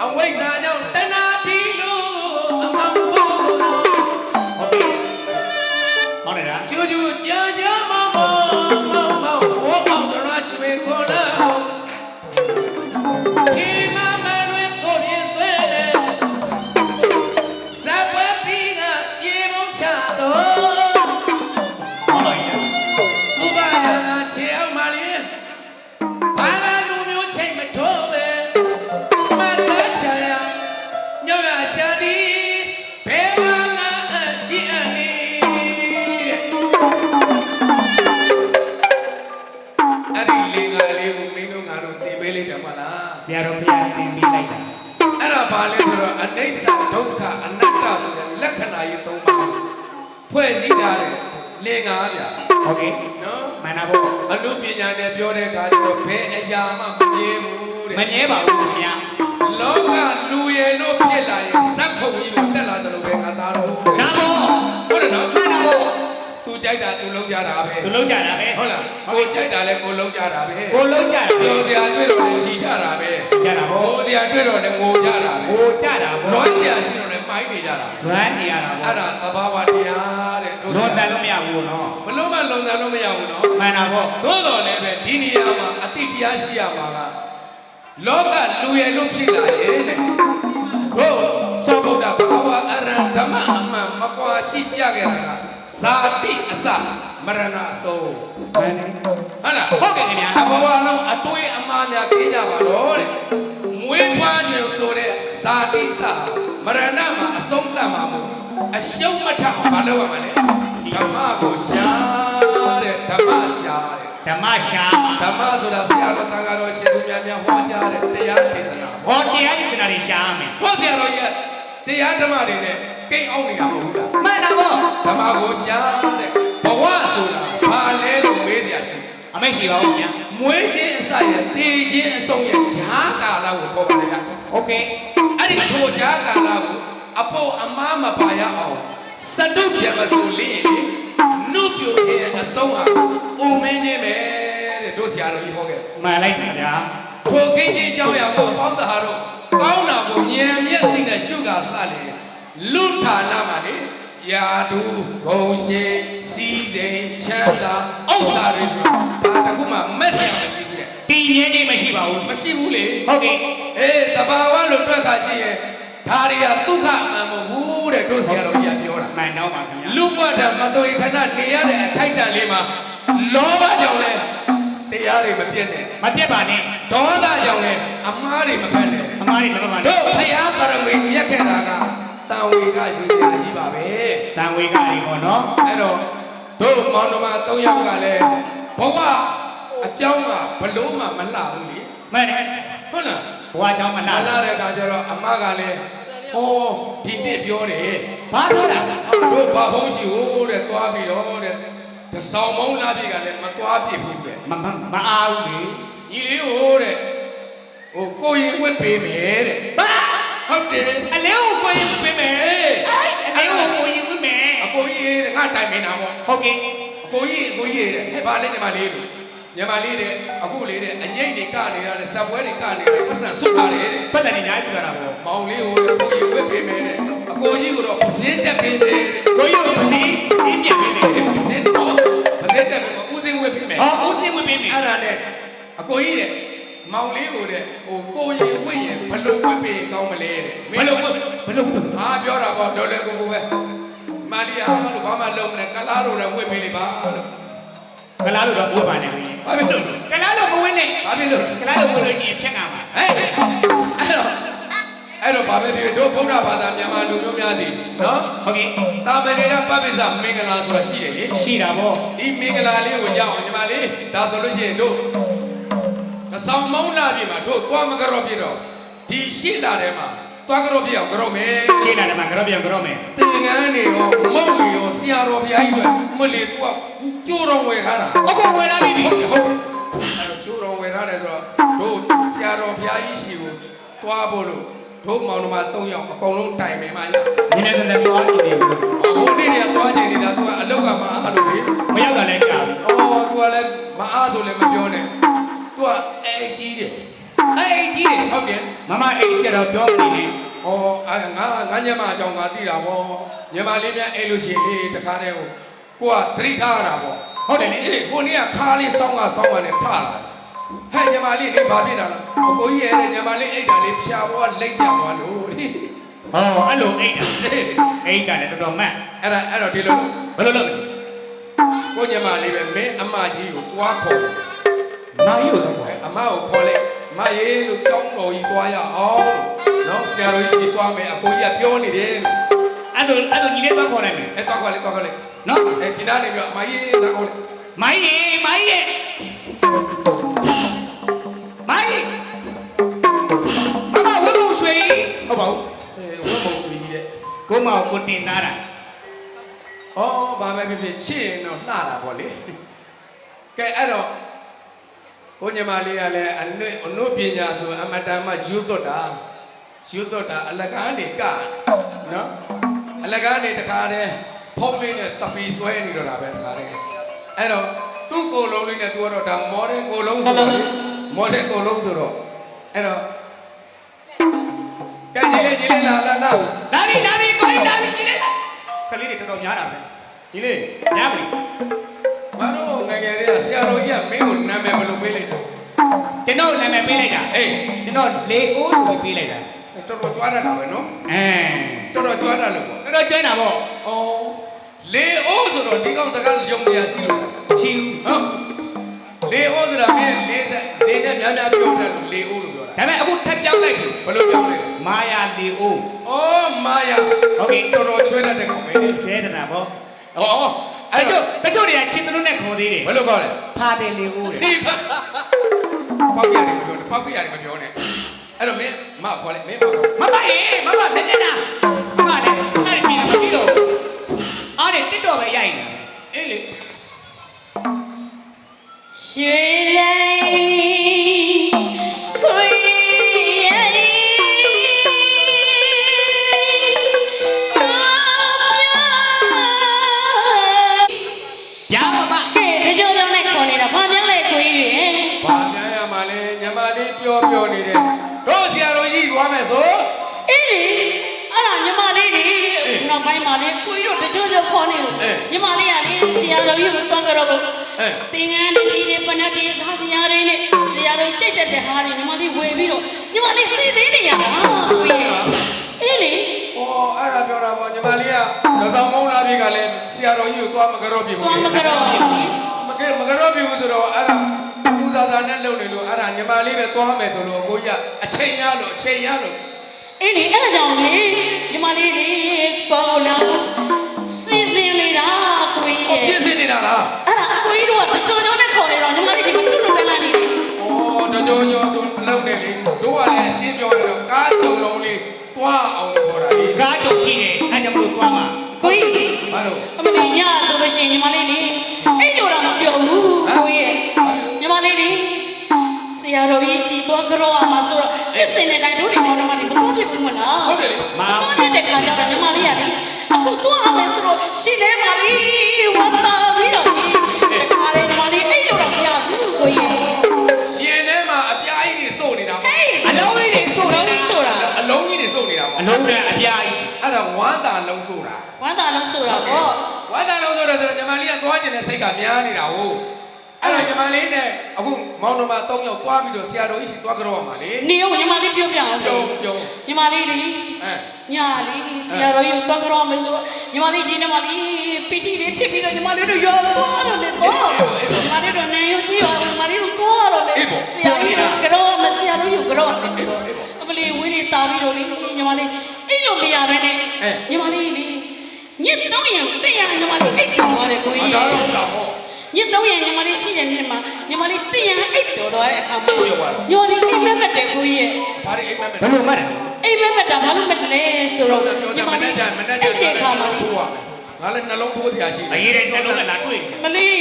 အဝိဇ္ဇာကြောင့်တဏှာပြီးလို့အမောင်ဖို့ဟုတ်ကဲ့ဟောနေတာကျူကျူကြာမောင်ဘောပေါင်းတော်ရွှေခေါ်လာဆရာတော်ဘုရားသင်ပေးလိုက်တာအဲ့ဒါဘာလဲဆိုတော့အနိစ္စဒုက္ခအနတ္တဆိုတဲ့လက္ခဏာကြီး၃ပါးဖွဲ့စည်းထားတယ်လင်္ကာဗျာဟုတ်ကဲ့နော်မှန်တာပေါ့အနုပညာနဲ့ပြောတဲ့အခါကျတော့ဘယ်အရာမှမငြင်းဘူးတဲ့မငြင်းပါဘူးခင်ဗျာလောကလူရည်လို့ဖြစ်လာရင်ဇက်ခုံကြီးကိုတက်လာတယ်လို့ပဲငါသားတော်ဒါပေါ့ဟုတ်တယ်နော်မှန်တာပေါ့သူကြိုက်တာသူလုံးကြတာပဲသူလုံးကြတာပဲဟုတ်လားကိုကြိုက်တာလဲကိုလုံးကြတာပဲကိုလုံးကြတာပြောစရာတွေ့တော့လည်းရှီကြတာပဲကြတာပေါ့ဟိုစရာတွေ့တော့လည်းငိုကြတာပဲငိုကြတာပေါ့လွမ်းစရာရှိတော့လည်းမိုင်းနေကြတာလွမ်းနေရတာပေါ့အဲ့ဒါသဘာဝတရားတဲ့တို့လွန်တယ်လို့မရဘူးနော်ဘလို့မှလွန်တယ်လို့မရဘူးနော်မှန်တာပေါ့သို့တော်လည်းပဲဒီနေရာမှာအတိတရားရှိရမှာကလောကလူရည်လို့ဖြစ်လာရဲ့တဲ့တို့သောဗုဒ္ဓဘာဝအရဟံဓမ္မအမှန်မကွာရှိပြခဲ့တာကဇာတိအစမရဏအစိုးဟုတ်လားဟုတ်ကဲ့ခင်ဗျာဘဝလုံးအတွေးအမှားများခင်းကြပါတော့တဲ့မွေးဖွားခြင်းဆိုတဲ့ဇာတိစမရဏမှာအဆုံးသတ်မှာမို့အရှုံးမထအောင်မလုပ်ရမှာလေဓမ္မကိုရှာတဲ့ဓမ္မရှာတဲ့ဓမ္မရှာဓမ္မဆိုတာဆရာတော်တန်ခါတော်ရှင်သူများဟောကြားတဲ့တရားဒေသနာဟောတရားဒေသနာတွေရှာရမယ်ဟောဆရာတော်ကြီးကတရားဓမ္မတွေနဲ့ကိန်းအောင်နေတာမဟုတ်ဘူးလားမှန်တာပေါ့ဓမ္မကိုရှာတဲ့ဘဝဆိုတာဘာလဲလို့မေးစရာရှိတယ်အမိတ်ရှိပါဦးခင်ဗျာမွေးခြင်းအစရဲ့တည်ခြင်းအဆုံးရဲ့ဈာကာလကိုခေါ်ပါတယ်ဗျာโอเคအဲ့ဒီထိုဈာကာလကိုအဖို့အမားမပါရအောင်စတုပြမဆိုလင်းနုပြိုရဲ့အဆုံးဟာဦးမင်းခြင်းပဲတဲ့တို့ဆရာတော်ကြီးဟောခဲ့မှန်လိုက်ပါဗျာထိုကိန်းချင်းအကြောင်းအရာကိုအပေါင်းသဟာတို့ကောင်းတာကိုဉာဏ်မျက်စိနဲ့ရှုကာစလေ လူဌာနမှာလေယာဒူဂုံရှင်စီးစိမ်ချမ်းသာဥစ္စာတွေဆိုတာဒါတခုမှမက်ဆင်မရှိဘူးတဲ့ တည်ငြိမ်ခြင်းမရှိပါဘူး မရှိဘူးလေ ဟုတ်ကဲ့ အေးတဘာဝလို့တွက်ကကြည့်ရင်ဒါတွေကဒုက္ခအမှန်မဟုတ်ဘူးတဲ့တို့ဆရာတော်ကြီးကပြောတာ မှန်တော့ပါခင်ဗျာ လူဘဝတမတော်ခဏနေရတဲ့အခိုက်အတန့်လေးမှာလောဘကြောင့်လဲတရားတွေမပြည့်နဲ့ မပြတ်ပါနဲ့ ဒေါသကြောင့်လဲအမားတွေမဖက်နဲ့ အမားတွေမပါနဲ့ တို့ဖယားပါရမီမြတ်ခဲ့တာကတန်ဝေကယူစရာကြီးပါပဲ တန်ဝေကတွေပေါ့နော် အဲ့တော့တို့မောင်နှမ၃ယောက်ကလည်းဘဝအကြောင်းကဘလို့မှမလှဘူးလေ မှန်တယ် ဟုတ်လား ဘွားเจ้าမ မ လာ လှတဲ့အခါကျတော့အမကလည်းဟောဒီပြစ်ပြောတယ် ဘာပြောတာ တို့ဘာဖုံးရှိဟိုတဲ့သွားပြီးတော့တဲ့တဆောင်မုံလာပြီကလည်းမသွားပြစ်ဘူးတဲ့ မအားဘူးလေ ညီလေးဟိုတဲ့ဟိုကိုရင်ဝတ်ပေးမယ်တဲ့ ဘာ ဟုတ်တယ် အလေးကိုကိုရင်ပြင်မယ်အလေးကိုကိုရင်ပြင်မယ် အကိုကြီးတဲ့ငါတိုင်မင်းတာပေါ့ ဟုတ်ကဲ့ အကိုကြီးတဲ့ဟဲ့ဘာလဲညီမလေးလို့ညီမလေးတဲ့အခုလေးတဲ့အငိမ့်တွေကနေရတဲ့ဇက်ပွဲတွေကနေရတဲ့ပတ်စံဆုတ်ထားတယ်တဲ့ ပတ်တယ်ညာကြည့်ရတာပေါ့ မောင်လေးဟိုတဲ့ကိုရင်ဝတ်ပေးမယ်တဲ့အကိုကြီးကတော့ပစင်းတက်ပေးမယ်တဲ့ ကိုရင်ကိုဒီပြင်းပြန်ပြင်မယ် ပစင်းတော့ပစင်းတက်ပေးဦးစင်းဝတ်ပေးမယ် ဟောဦးသိဝင်ပြင်မယ် အဲ့ဒါနဲ့အကိုကြီးတဲ့မောင်လေးကိုတဲ့ဟိုကိုရင်ဝတ်ရင်ဘလို့ဝတ်ပေးကောင်းမလဲတဲ့ ဘယ်လို ဟာပြောတာပေါ့တော်တယ်ကိုပဲမာလီယာလို့ဘာမှလုံးမလဲကလားတို့လည်းဝတ်ပေးလိုက်ပါလို့ ကလားလို့တော့ဝတ်ပါနဲ့ ဘာဖြစ်လို့ ကလားလို့မဝင်နဲ့ ဘာဖြစ်လို့ ကလားလို့ဝင်လို့ညင်ဖြတ်မှာ ဟဲ့အဲ့တော့ဘာပဲဖြစ်တို့ဗုဒ္ဓဘာသာမြန်မာလူမျိုးများသည်နော် ဟုတ်ကဲ့ တာမဏေရပပိစ္ဆမင်္ဂလာဆိုတာရှိတယ်လေ ရှိတာပေါ့ ဒီမင်္ဂလာလေးကိုရအောင်ညီမလေးဒါဆိုလို့ရှိရင်တို့ကဆောင်မောင်းလာပြီမှာတို့သွားမကြော့ပြတော့ဒီရှိလာတယ်မှာသွားကြော့ပြအောင်ကြော့မယ် ရှိလာတယ်မှာကြောပြန်ကြောမယ် သင်္ကန်းတွေရောမုတ်တွေရောဆရာတော်ဘုရားကြီးကမလေးသူကကျိုးတော်ဝယ်ထားတာ အကုန်ဝင်လာပြီ ဟုတ်တယ်ဟုတ်တယ်အဲ့တော့ကျိုးတော်ဝယ်ထားတယ်ဆိုတော့တို့ဆရာတော်ဘုရားကြီးရှိကိုတွားဖို့လို့တို့မောင်နှမ၃ယောက်အကုန်လုံးတိုင်မယ်မလား နည်းနည်းနဲ့သွားနေတယ် ဘုန်းကြီးတွေကတွားချင်နေတာသူကအလောက်ကမအားလို့လေ မရောက်တာလည်းကြာပြီ အော်သူကလည်းမအားဆိုလည်းမပြောနဲ့သူကအိတ်ကြီးတယ် အဲ့ကြီးတယ် ဟုတ်တယ် မမအိတ်ကြတော့ပြောနေတယ် အော်ငါညမအကြောင်းငါသိတာဗောညမလေးများအိတ်လို့ရှိရင်တခါတည်းကိုကသတိထားရတာဗော ဟုတ်တယ်လေ အေးကိုနေ့ကခါလေးစောင်းကနဲ့ထလာဟဲ့ညီမလေးနေဘာဖြစ်တာလဲအကိုကြီးရဲ့ညီမလေးအိတ်တာလေးဖြာပေါ်ကလိမ့်ကြသွားလို့ ဟောအဲ့လိုအိတ်တာအိတ်ကလည်းတော်တော်မှတ် အဲ့တော့ဒီလို ဘယ်လိုလုပ်လဲ ကိုညီမလေးပဲမင်းအမကြီးကိုတွားခေါ် နာရီကိုတော့ အမကိုခေါ်လိုက်မရေးလို့ကြောင်းတော်ကြီးတွားရအောင်လို့နော်ဆရာတော်ကြီးကြီးတွားမယ်အကိုကြီးကပြောနေတယ်လို့ အဲ့လိုညီလေးတော့ခေါ်လိုက်မယ် အဲ့တွားခေါ်လိုက် နော် ဒီနားနေပြီးတော့အမကြီးနားခေါ်လိုက် မိုင်းရေမိုင်းရေမိုင်းမမဝတ်လို့ရွှေဟုတ်ပါဘူး ဝတ်မုံဆွေကြီးတဲ့ ကိုမောင်ကိုတင်သားတာ ဩဘာပဲဖြစ်ချစ်ရင်တော့လှတာပေါ့လေကဲအဲ့တော့ကိုညီမလေးကလည်းအနုပညာဆိုအမတန်မှယူသွတ်တာအလကားနေကနော်အလကားနေတခါတည်းဖုံးလေးနဲ့စပီဆွဲနေတော့တာပဲတခါတည်းအဲ့တော့သူ့ကိုယ်လုံးလေးနဲ့သူကတော့ဒါမော်ဒယ်ကိုယ်လုံးဆိုတော့အဲ့တော့ကဲညီလေးလာ လာပြီကိုင်းလာပြီကြီးလေးကလေးတွေတော်တော်များတာပဲ ညီလေး များပြီ မတို့ငငယ်လေးကဆရာတော်ကြီးကမင်းကိုနာမည်ဘယ်လိုပေးလိုက်တာ ကျွန်တော်နာမည်ပေးလိုက်တာ အေး ကျွန်တော်လေအိုးလို့ပေးလိုက်တာ တော်တော်ကြွားတတ်တာပဲနော် အဲ တော်တော်ကြွားတတ်လို့ပေါ့ တော်တော်ကျွမ်းတာပေါ့ ။အော်လေအိုးဆိုတော့ဒီကောင်စကားယုံကြည်ရရှိလို့ ချီဦး ဟုတ်လေအိုးဆိုတာမင်းလေးနဲ့များများပြောတယ်လို့လေအိုးလို့ပြောတာ ဒါပေမဲ့အခုထပ်ပြောင်းလိုက်ပြီ ဘယ်လိုပြောလဲ မာယာလေအိုး ။အော်မာယာ ဟုတ်ကဲ့ တော်တော်ချွဲတတ်တဲ့ကောင်ပဲ ကျဲတနာပေါ့ ။အော် အဲ့ အဲ့ ကျို့ တော့ တချို့တွေကချင်းတလူနဲ့ခေါ်သေးတယ် ဘယ်လိုခေါ်လဲ ဖာတယ်လေအိုးတယ် ။ဒီပောက်ရတယ်မပြောနဲ့ပောက်ရတယ်မပြောနဲ့။အဲ့တော့မင်းမခေါ်လိုက်မင်းမခေါ် မမရေမမလက်ကျနာမမလည်းအဲ့ဒီပြည်မပြီးတော့အားနဲ့တစ်တော့ပဲရိုက်နေတာ အေးလေ ရွှေလေးခွေရည်ရမမ ကဲဒီကြောကြောင့်နဲ့ခေါ်နေတာဘာပြောလဲခွေရည် ။ဘာများရမှာလဲညီမလေးပြောနေတယ်။တို့ဆရာတော်ကြီးသွားမယ်ဆို အေးလေအဲ့ဒါညီမလေးတွေ နောက်ပိုင်းမှာလေကိုကြီးတို့တချို့ခေါ်နေလို့ညီမလေးကလေဆရာတော်ကြီးကိုသွားကြတော့သင်္ကန်းတွေဒီပနတ်တွေစားစရာတွေနဲ့ဆရာတော်ကြိတ်တက်တဲ့ဟာတွေညီမလေးဝယ်ပြီးတော့ညီမလေးစီးသေးနေရတာကိုကြီးအေးလေ ဩအဲ့ဒါပြောတာပေါ့ညီမလေးကဒဇောင်မုံလာပြီကလည်းဆရာတော်ကြီးကိုသွားမကြော့ပြီဘူး သွားမကြောက်ဘူး မကြော့ပြီဘူးဆိုတော့အဲ့ဒါပူဇာတာနဲ့လုပ်နေလို့အဲ့ဒါညီမလေးပဲသွားမယ်ဆိုလို့ကိုကြီးကအချိန်ရလို့အေးလေအဲ့ဒါကြောင့်လေညီမလေးလေးပေါ်လာစီစဉ်နေတာကိုကြီးရဲ့ ပြည့်စင်နေတာလား အဲ့ဒါကိုကြီးတို့ကတချို့နဲ့ခေါ်နေတော့ညီမလေးဒီလိုတူတူတန်းလာနေတယ် ဩတကြောဆိုလုပ်နေလေတို့ကလည်းအရှင်းပြောရတော့ကားကြုံလုံးလေးသွားအောင်လို့ခေါ်တာလေ ကားတုံကြည့်တယ်အဲ့ဒါမလို့သွားမှာ ကိုကြီး ဘာလို့ အမလေးညဆိုလို့ရှိရင်ညီမလေးလေးအဲ့လိုတော့မပြောဘူးကိုကြီးရဲ့ညီမလေးလေးဆရာတော်ကြီးစီသွားကြတော့မှာဆိုတော့အစင်းနဲ့တိုင်းတို့တွေမောင်နှမတွေမတော်ပြဘူးမလား ဟုတ်တယ်လေ မာ တော်တဲ့ခါကျတော့ညီမလေးရတယ်အခုသွားအောင်လဲဆိုတော့ရှိနေပါလိဝတ်တာပြီးတော့ဒီခါလေးညီမလေးအဲ့လိုတော့မရဘူးကိုကြီး ရှင်ထဲမှာအပြားကြီးတွေစုပ်နေတာပေါ့ ဟေး အလုံးကြီးတွေကို တော့ဆိုတာ အလုံးကြီးတွေစုပ်နေတာပေါ့ အလုံးနဲ့အပြားကြီး အဲ့ဒါဝမ်းသာလုံးစုပ်တာ ဝမ်းသာလုံးဆိုတာပေါ့ ဝမ်းသာလုံးစုပ်တယ်ဆိုတော့ညီမလေးကသွားကျင်တဲ့စိတ်ကများနေတာဟုတ်အဲ့တော့ညီမလေးနဲ့အခုမောင်နှမ3ယောက်သွားပြီးတော့ဆရာတော်ကြီးရှိသွားကြတော့မှာလေ နေအောင်ညီမလေးပြောပြအောင် ပြုံး ညီမလေးလေ အဲ ညာလေးဆရာတော်ကြီးတော့ကြောမယ်ဆိုညီမလေးရှင်ညီမလေးပီတီလေးဖြစ်ပြီးတော့ညီမလေးတို့ရောသွားတော့မယ်ပေါ့ညီမလေးတို့နေရစီရောညီမလေးတို့သွားတော့မယ်ဆရာကြီးတို့ကြောမဆရာတော်ကြီးကြောမယ်ဆိုတော့အမလေးဝင်းနေတာပြီးတော့လေညီမလေးအဲ့လိုမရပဲနဲ့ညီမလေးလေညစ်တော့ရင်တရားညီမလေးအိတ်ပြောသွားတယ်ကိုကြီး ဒါတော့ဟုတ်တာပေါ့ ညစ်တော့ရင်ညီမလေးရှိတဲ့နေ့မှာညီမလေးတရားအိတ်ပြောသွားတဲ့အခါမှာညီမလေးအိတ်မဲ့တဲ့ကိုကြီးရဲ့ ဘာတွေအိမ်မက် ဘယ်လိုမှတ်တယ် အိမ်မက်တာဘာလို့မတလဲဆိုတော့ ပြောကြမနဲ့ကြမနဲ့ကြ အဲ့ဒီခါမှာ ထိုးရမယ်ငါလည်းနှလုံးထိုးတရားရှိ အရေးတဲ့နှလုံးကလာတွေ့ မလေး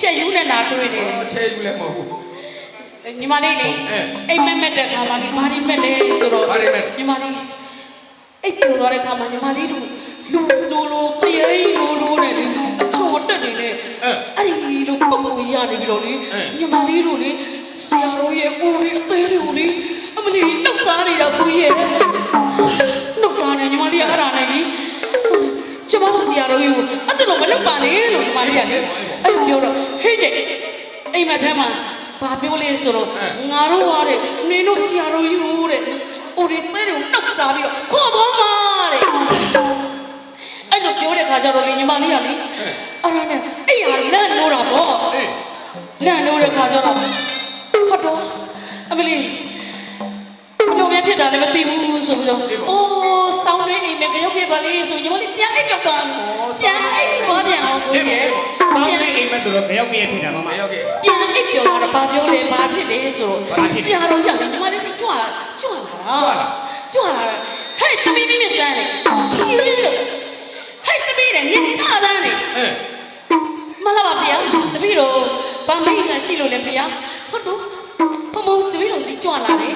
ချက်ယူနဲ့နာတွေ့နေတယ် မချဲယူလည်းမဟုတ်ဘူး ညီမလေးလေအိမ်မက်တဲ့ခါမှာဒီဘာဒီမက်လဲဆိုတော့ညီမလေးအိတ်ပြိုသွားတဲ့ခါမှာညီမလေးတို့လူတရေလိုနဲ့လေအချို့တက်နေလေအဲ့ဒီလိုပုံပုံရနေပြီးတော့လေညီမလေးတို့လေဆရာတော်ရဲ့ကိုယ်ရဲ့အသေးတွေကိုလေအမလေးနှုတ်စားနေတာကိုရဲ့နှုတ်စားနေညီမလေးကအဲ့ဒါနဲ့လေကျမတို့ဆရာတော်ကြီးကိုအဲ့ဒါလိုမလုပ်ပါနဲ့လို့ညီမလေးကလေအဲ့လိုပြောတော့ဟေးတဲ့အိမ်မက်ထဲမှာဘာပြောလဲဆိုတော့ငါတို့ကတဲ့နင်တို့ဆရာတော်ကြီးကိုတဲ့အိုရီတဲတွေကိုနှုတ်စားပြီးတော့ခေါ်သွားမှာတဲ့အဲ့လိုပြောတဲ့ခါကျတော့လေညီမလေးကလေအဲ့ဒါနဲ့အဲ့ရလန့်လို့တာပေါ့လန့်လို့တဲ့ခါကျတော့ဟုတ်တော့အမလေးဘယ်လိုများဖြစ်တာလဲမသိဘူးဆိုပြီးတော့အိုးဆောင်းနေအိမ်နဲ့ကြောက်ခဲ့ပါလေဆိုညီမလေးပြန်အိတ်ကြောက်သွားပြန်အိတ်သွားပြန်အောင်ကိုကြီး ပေါင်းတဲ့အိမ်မက်တို့တော့ဘယ်ရောက်ပြည့်ဖြစ်တာမမ မရောက်ခဲ့ ပြန်အိတ်ပြောတာဘာပြောလဲဘာဖြစ်လဲဆိုတော့ဆရာတော်ကြီးကညီမလေးစီကြွလာဟဲ့တမီးမစမ်းလေရှင်းလို့ဟဲ့တမီးနဲ့ညထားသားလေမလာပါဗျာတပည့်တော်ဘာမင်းကရှိလို့လဲဗျာဟုတ်တော့ဖမိုးတပည့်တော်စီကြွလာတယ်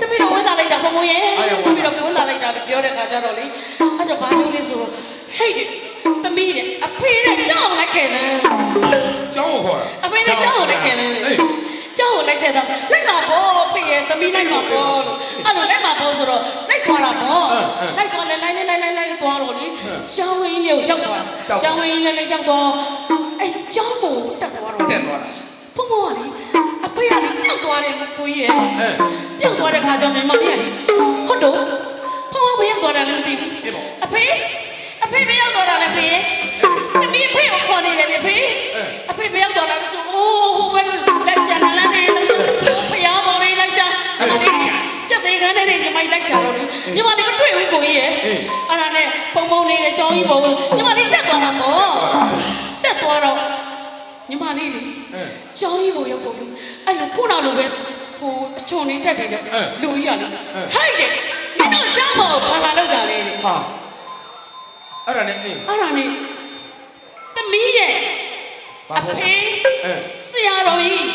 တပည့်တော်ဝန်သားလိုက်တာဖမိုးရဲ့တပည့်တော်ဝန်သားလိုက်တာပြောတဲ့ခါကျတော့လေအဲ့တော့ဘာပြောလဲဆိုတော့ဟဲ့တမီးတဲ့အဖေနဲ့ကြောက်လိုက်ခဲ့တယ် ကျောင်းကိုခေါ်တာ အဖေနဲ့ကြောက်လိုက်ခဲ့တယ်ကြောက်လိုက်ခဲ့တော့လိုက်လာပေါ့ဖေရဲ့တမီးလိုက်လာပေါ့လို့အဲ့လိုလိုက်လာပေါ့ဆိုတော့လိုက်သွားတာပေါ့လိုက်သွားလဲလိုက်သွားတော့လေရှောင်းဝင်းကြီးကိုရောက်သွားရှောင်းဝင်းကြီးလည်းရောက်တော့အဲ့ကျောင်းကိုတက်သွားတော့ တက်သွားတာ ဖုံဖုံကလေအဖေကလေပြုတ်သွားတယ်ကိုကြီးရဲ့ပြုတ်သွားတဲ့ခါကျတော့ညီမလေးကလေဟုတ်တော့ဖုံဖုံဘယ်ရောက်သွားတယ်လဲမသိဘူးအဖေဘယ်ရောက်သွားတာလဲဖေတမီးဖေကိုခေါ်နေတယ်လေဖေအဖေဘယ်ရောက်သွားတာလဲဆိုအိုးဘယ်လိုက်ရှာလာနေလို့ဆိုဖျားပေါ်လေးလိုက်ရှာကျက်သေးကန်းနဲ့ညီမလေးလိုက်ရှာတော့ညီမလေးမတွေ့ဘူးကိုကြီးရဲ့အဲ့ဒါနဲ့ပုံနေတဲ့ချောင်းကြီးပေါ်ညီမလေးတက်သွားတာပေါ့တက်သွားတော့ညီမလေးလေချောင်းကြီးပေါ်ရောက်ပုံလို့အဲ့လိုခုနလိုပဲဟိုအချုံလေးတက်တယ်လူကြီးရလေဟိုက်တယ်မင်းတို့ချောင်းပေါ်ဘာလာလောက်တာလဲ ဟာအဲ့ဒါနဲ့အေး အဲ့ဒါနဲ့သမီးရဲ့အဖေဆရာတော်ကြီး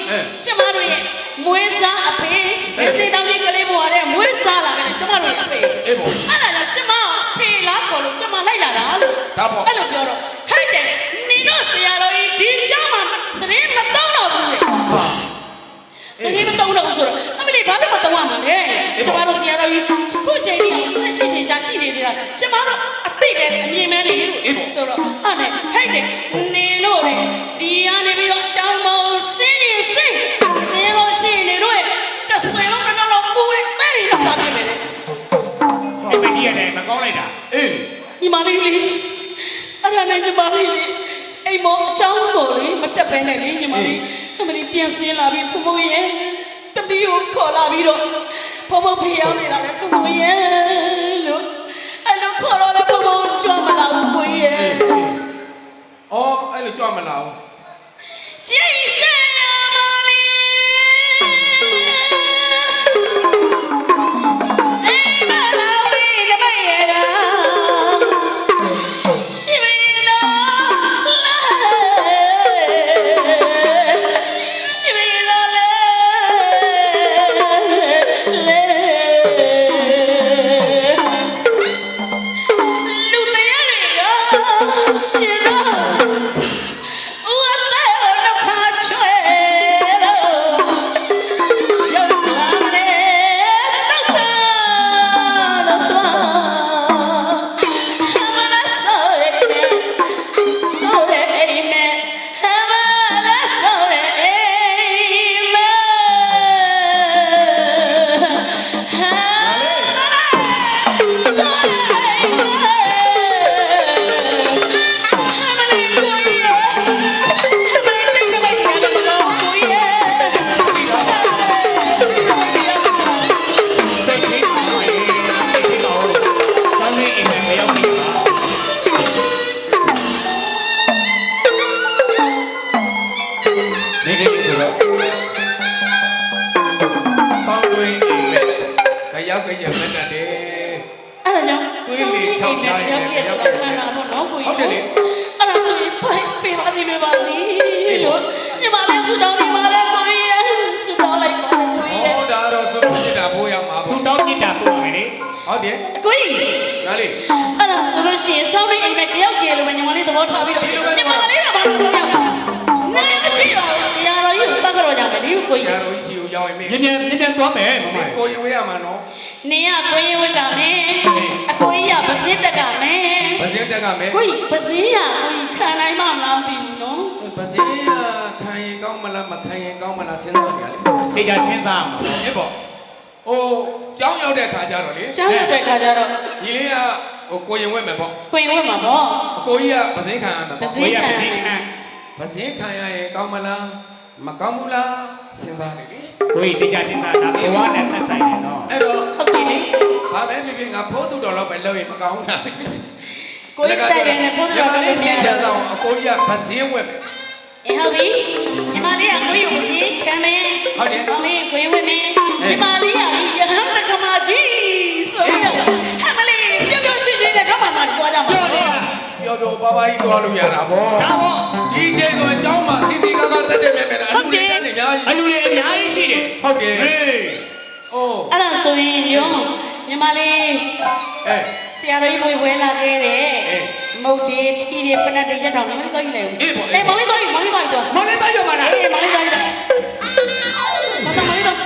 ကျမတို့ရဲ့မွေးစားအဖေဒီစိတ်တောင်းကြီးကလေးဘွားတဲ့မွေးစားလာတယ်ကျမတို့ရဲ့အဖေအဲ့ဒါကြောင့်ကျမဖေလားခေါ်လို့ကျမလိုက်လာတာလို့အဲ့လိုပြောတော့ဟဲ့တယ်နင်တို့ဆရာတော်ကြီးဒီเจ้าမှာတရင်မတောင်းတော့ဘူးလေတရင်မတောင်းတော့ဆိုတော့အမလေးဘာလို့မတောင်းရမှာလဲကျမတို့ဆရာတော်ကြီးစဖို့ချိန်ကြီးရှိနေတာကျမတို့အသိတယ် ဆိုတော့အဲ့နဲ့ဟဲ့တယ်နေလို့လေဒီကနေပြီးတော့တောင်းမောစင်းလို့ရှိနေတော့တဆွေလုံးကတော့ကူတယ်တဲ့ရီလောက်စားနေတယ် အိမ်မကြီးရတယ်မကောင်းလိုက်တာ အေး ညီမလေးလေးအဲ့ဒါနဲ့ညီမလေးလေးအိမ်မောအချောင်းတော်လေးမတက်ပဲနဲ့လေညီမလေးအမလေးပြန်ဆင်းလာပြီးဖုံဖုံရဲ့တပီးကိုခေါ်လာပြီးတော့ဖုံဖုံဖေးရောက်နေတာလေဖုံဖုံရဲ့လို့အဲ့လိုခေါ်တော့လေဖုံဖုံကြွမလာဘူးကိုရဲ့ အော်အဲ့လိုကြွမလာဘူး ကျေးဇူးပါလေအိမ်မလာဝေးတပည့်ရရှိမလို့ရှိမလို့လေလူတရားတွေကရှင်တော့ ကိုကြီးပစင်းရကိုကြီးခံနိုင်မှမလားမသိဘူးနော် ပစင်းရခံရင်ကောင်းမလားမခံရင်ကောင်းမလားစဉ်းစားကြလေ တိတ်ကထင်းသားမှာ အေးပေါ့ဟိုကျောင်းရောက်တဲ့ခါကျတော့လေ ကျောင်းရောက်တဲ့ခါကျတော့ ညီလေးကဟိုကိုရင်ဝက်မယ်ပေါ့ ကိုရင်ဝက်မှာပေါ့ အကိုကြီးကပစင်းခံရမှာ ပ ပေါ့ စင်းခံ ပစင်းခံရရင်ကောင်းမလားမကောင်းဘူးလားစဉ်းစားနေလေ ကိုကြီးတိတ်ကထင်းသားဒါဘဝနဲ့သက်ဆိုင်တယ်နော် အဲ့တော့ ဟုတ်ပြီလေ ဘာပဲဖြစ်ဖြစ်ငါဖိုးသူတော်တော့ပဲလုပ်ရင်မကောင်းဘူးလား ကိုကြီးတိုက်တယ်နဲ့ပို့တော့ ညီမလေးစဉ်းစားတော့အကိုကြီးကပစင်းဝက်မယ် ဟုတ်ပြီညီမလေးကကိုကြီးကိုပစင်းခံမယ် ဟုတ်တယ် မောင်လေးကိုရင်ဝက်မယ်ညီမလေးကရဟန်းတကမာကြီးဆိုတော့ဟမ်မလေးပြောပြောရှိရှိနဲ့တော့မှသွားကြမှာ ပြောပြောပါပါကြီးသွားလို့ရတာဗော ဒါပေါ့ ဒီချိန်ဆိုအเจ้าမှာစီစီကားကားတက်တက်မြဲမြဲနဲ့အလူတွေတက်နေများကြီး အလူတွေအများကြီးရှိတယ် ဟုတ်တယ် ဟေး အိုး အဲ့ဒါဆိုရင်ရောညီမလေး အဲ ဆရာတော်ကြီးဝဲလာခဲ့တယ်မုတ်တီထီတွေဖက်နဲ့တရက်တော့မလေးတော့ကြီးလေအေးမောင်လေးတော့ကြီးမောင်လေးတော့ကြီး မောင်လေးသားရောက်ပါလား အေးမောင်လေးတော့ကြီးမတော်မောင်လေးတော့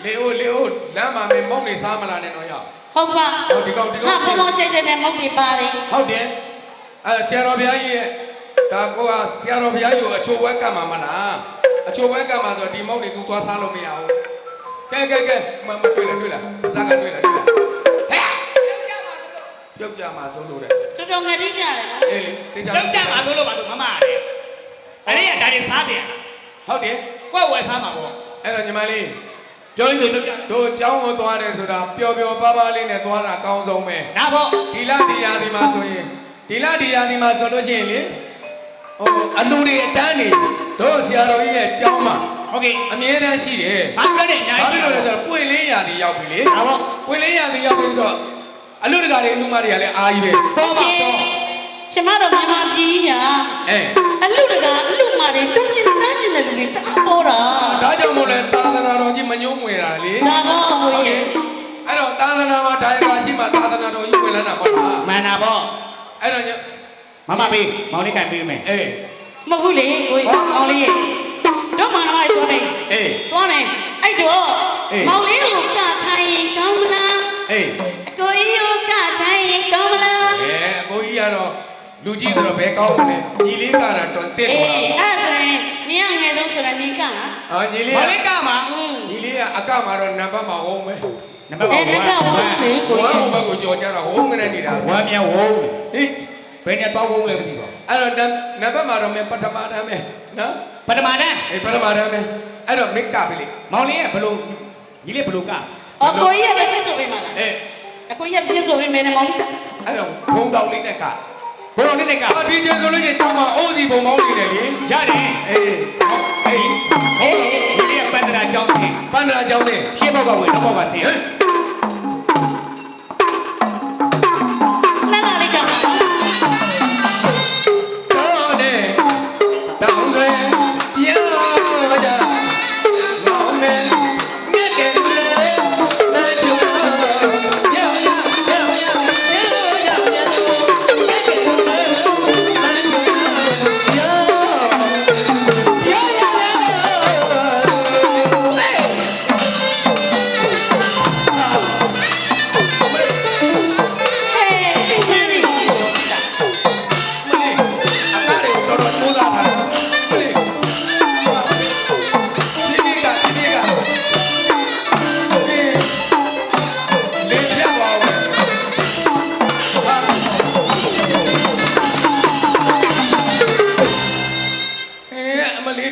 လေအိုလမ်းမှာမင်းမုံနေစားမလားနဲ့တော့ရ ဟုတ်ပါ ဟုတ်ဒီကောင် ဟာဘုံဘုံချိတ်ချိတ်နဲ့မုတ်တီပါတယ် ဟုတ်တယ်အဲဆရာတော်ဘုရားကြီးရဲ့ဒါကိုကဆရာတော်ဘုရားကြီးကိုအချိုးဝဲကမ်းမှာမလားအချိုးဝဲကမ်းမှာဆိုဒီမုံနေ तू သွားစားလို့မရဘူးကဲမတွေ့လားပစားကတွေ့လားဟဲ့ပြုတ်ကြမှာဆုံးလို့တဲ့ တော်တော်ငယ်တိကျတယ်နော် အေးလေတေချာ လောက်ကြမှာဆိုလို့ပါဆိုမမရတယ်အဲ့ဒီကဒါတွေစားတယ် ဟုတ်တယ် ကွက်ဝယ်စားမှာပေါ့ အဲ့တော့ညီမလေး ပြောရင်ဆိုလောက်ကြ တို့เจ้าကိုသွားတယ်ဆိုတာပျော်ပျော်ပါပါလေးနဲ့သွားတာအကောင်းဆုံးပဲ ဒါပေါ့ ဒီလဒီယာဒီမှာဆိုရင်ဒီလဒီယာဒီမှာဆိုလို့ရှိရင်လေဟိုအလူတွေအတန်းနေတို့ဆရာတော်ကြီးရဲ့เจ้าမှာ โอเค အမြဲတမ်းရှိတယ် ဘာပြောနေအများ ဘာ ကြီး ဖြစ်လို့လဲဆိုတော့ပွင့်လင်းရာဒီရောက်ပြီလေ ဒါပေါ့ ပွင့်လင်းရာဒီရောက်ပြီဆိုတော့အလူတကာတွေအလူမတွေကလည်းအာကြီးပဲ ပေါ်ပါပေါ် ကျမတို့မြန်မာပြည်ညာ အဲ အလူတကအလူမာတွေတုံးကျင်တန်းကျင်တဲ့လူတွေတအားပေါ်တာ ဒါကြောင့်မို့လဲသာသနာတော်ကြီးမညှိုးငွေတာလေ ဒါတော့ဟို ဟုတ်ကဲ့ ရဲ့ အဲ့တော့သာသနာမှာဒါရိုက်ရှိမှသာသနာတော်ကြီးဝင်လာတာပေါ့လား မှန်တာပေါ့ အဲ့တော့ မမပေးမောင်လေးကန်ပေးမယ် အေး မဟုတ်ဘူးလေကိုကြီးမောင်လေးရဲ့တော့မောင်နှမသွားမယ် အေး သွားမယ်အဲ့တော့မောင်လေးကိုကခိုင်းရင်ကောင်းမလား အေး အကိုကြီးကိုကခိုင်းရင်ကောင်းမလား အကိုကြီးကတော့ လူကြီးဆိုတော့ဘယ်ကောင်းမလဲညီလေးကတော့တော်တက် အေး သွား အဲ့ဆိုရင်နေရငယ်ဆုံးဆိုတာနေက အာညီလေး ဘာလဲကမှာ ညီလေးကအကမှာတော့နံပါတ်မှာဝုန်းပဲ နံပါတ်1 အဲ့ဒါကဝါမေကို ဝမ်းဘက်ကိုကြော်ကြတော့ဝုန်းကနေနေတာ ဝမ်းမြန်ဝုန်း ဟိ ဘယ်နဲ့တော့ဝုန်းလဲမသိပါဘူး အဲ့တော့နံပါတ်မှာတော့မင်းပထမတန်းပဲနော် ပထမတန်း အေးပထမတန်းပဲအဲ့တော့မင်းကပြီလေ မောင်လေးကဘလို့ညီလေးဘလို့က အကိုကြီးရဲ့ချင်းဆိုပေးမှာလား အေး အကိုကြီးရဲ့ချင်းဆိုပေးမယ်နဲ့မောင်က အဲ့တော့ဘုံတော်လေးနဲ့က ဘလို့လေးနဲ့က ဒီကျဆိုလို့ချင်းကျောင်းမှာအိုးစီဘုံမောင်းနေတယ်လေ ရတယ်အေးအေးညီလေးကပန္ဒရာကျောင်းထင် ပန္ဒရာကျောင်းနဲ့ ရှေ့ဘောက်ကဝင်တော့ဘောက်ကထင် နားနာလေးက တော်တယ်တောင်းတယ်ပြောကြမောင်းနေမြက်တယ်လေလက်ချူရောက်ရရောက်ရရောက်ရ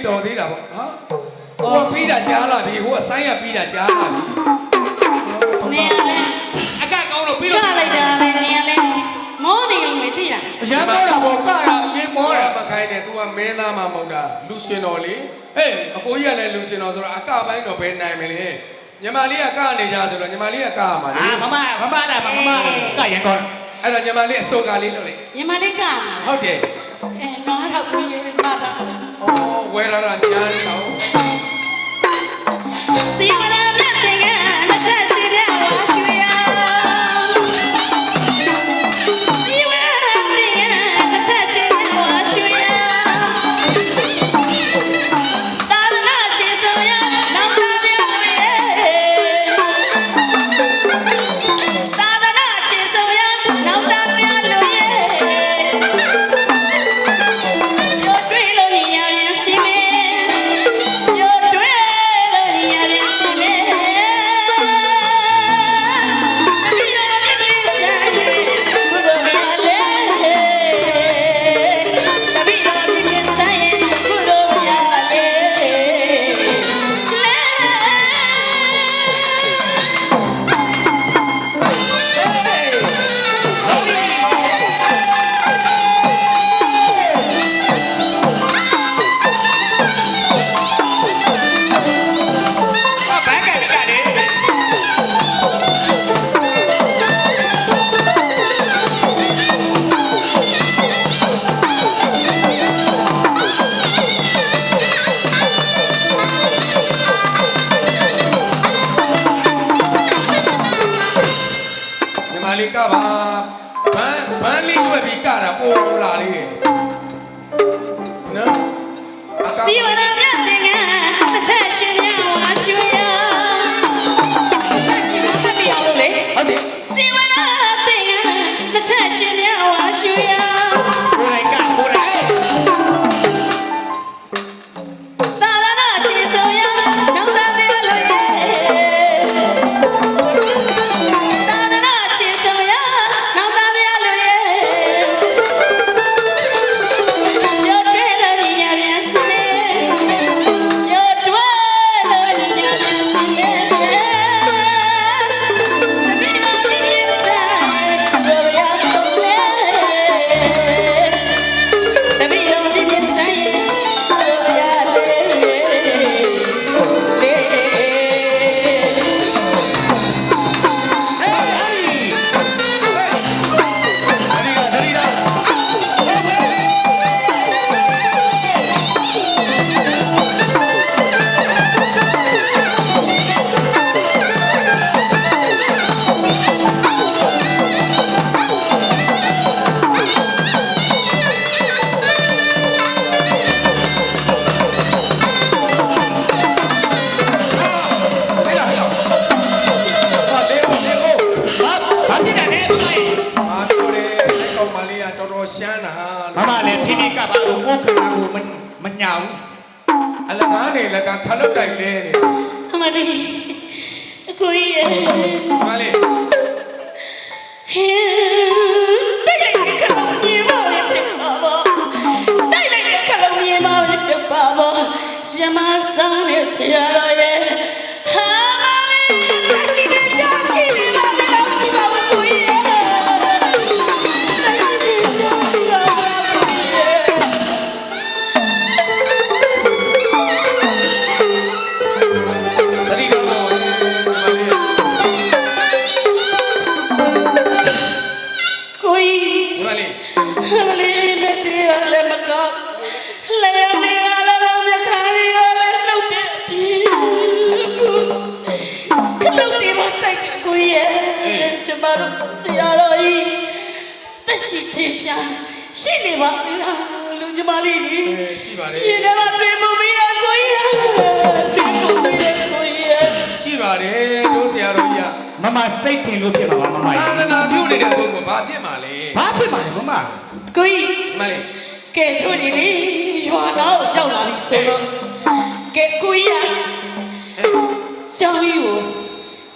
တော်သေးတာပေါ့ဟာဟိုပြီးတာကြားလာပြီဟိုကဆိုင်းရပြီးတာကြားလာပြီ နေရလဲ အကကောင်းတော့ပြီး က တော့ လိုက်တာပဲနေရလဲမောနေအောင်မသိလား အရမ်းမောတာပေါ့ကတာမင်းမော မော တာ တာမခိုင်းနဲ့ तू ကမင်းသားမှမဟုတ်တာလူရှင်တော်လေ ဟေး အကိုကြီးကလည်းလူရှင်တော်ဆိုတော့အကပိုင်းတော့ဘယ်နိုင်မလဲညီမလေးကကနေကြဆိုတော့ညီမလေးကကရမှာလေ အာမတာမကရန်ကောင်း အဲ့တော့ညီမလေးအစိုးကားလေးလုပ်လိုက် ညီမလေးကမှာ ဟုတ်တယ် အဲနားတော့ကိုရမှာတာ ဩဝဲရတာညာနေတော့ စီဝရမြတ်တဲ့ကလက်ထရှိတဲ့ဝါရွှေရစီဝရတဲ့ကလက်ထရှိတဲ့ဝါရွှေရသာသနာရှိဆိုရနောက်သားပြလို့ရဲ့သာသနာရှိဆိုရနောက်သားပြလို့ရဲ့ပြောတွေ့လို့ရရင်စီမင်းပြောတွေ့လို့ရရင်စီမင်းညီမလေးကပါဘန်းလေးတွေ့ပြီးကတာပို့လာလေးတယ်နော်အက စီဝရမြတ်တဲ့ကလက်ထရှိတဲ့ဝါရွှေရလက်ရှိမပြပြအောင်လို့လေ ဟုတ်တယ် စီဝရတဲ့ကလက်ထရှိတဲ့ဝါရွှေရ ကိုယ်တိုင်ကကိုယ်တိုင် သာသနာရှိဆိုရနောက်သားပြလို့ရဲ့သာသနာရှိဆိုရနောက်သားပြလို့ရဲ့ပြောတွေ့လို့ရပြန်စနေ တော်ရှမ်းတာ မမလည်းဖိဖိကပါလို့ကိုယ်ခန္ဓာကိုမညာဘူး အလကားနေလကခလုတ်တိုက်လဲနေ အမလေးအကိုကြီးရဲ့ မလေး ဟင်းတိုက်လိုက်တဲ့ခလုံးမြင်ပါလေပြပါဘောတိုက်လိုက်တဲ့ခလုံးမြင်ပါလေပြပါဘောရမစားနဲ့ဆရာတော်ရဲ့ဟာမလေးမရှိတဲ့ရှာရှိနေပါမလားကိုကြီးရဲ့မရှိတဲ့ရှာရှိပါမလားကိုကြီးရဲ့ သတိတော်မလေး ကိုကြီး မလေး အမလေးနဲ့တရားလည်းမကောက်လျှော်နေရလည်းမြခါရီရလည်းနှုတ်တဲ့အပြင်ကိုခလုတ်တွေမတိုက်တဲ့ကိုရဲ့ကျမတို့တရားတော်ကြီးတက်ရှိချေရှာရှိနေပါလားလူညီမလေးကြီး ရှိပါတယ် ရှင်ကတွေ့မှုမရကိုရဲ့တွေ့မှုမရကိုရဲ့ ရှိပါတယ်တို့ဆရာတော်ကြီးက မမသိတင်လို့ဖြစ်မှာပါမမ သာသနာပြုနေတဲ့ပုဂ္ဂိုလ်ဘာဖြစ်မှာလဲ ဘာဖြစ်မှာလဲမမ ကိုကြီး မလေး ကဲတို့ဒီလေရွာတော့ရောက်လာပြီဆိုတော့ကဲကိုကြီး ကျောင်းကြီးကို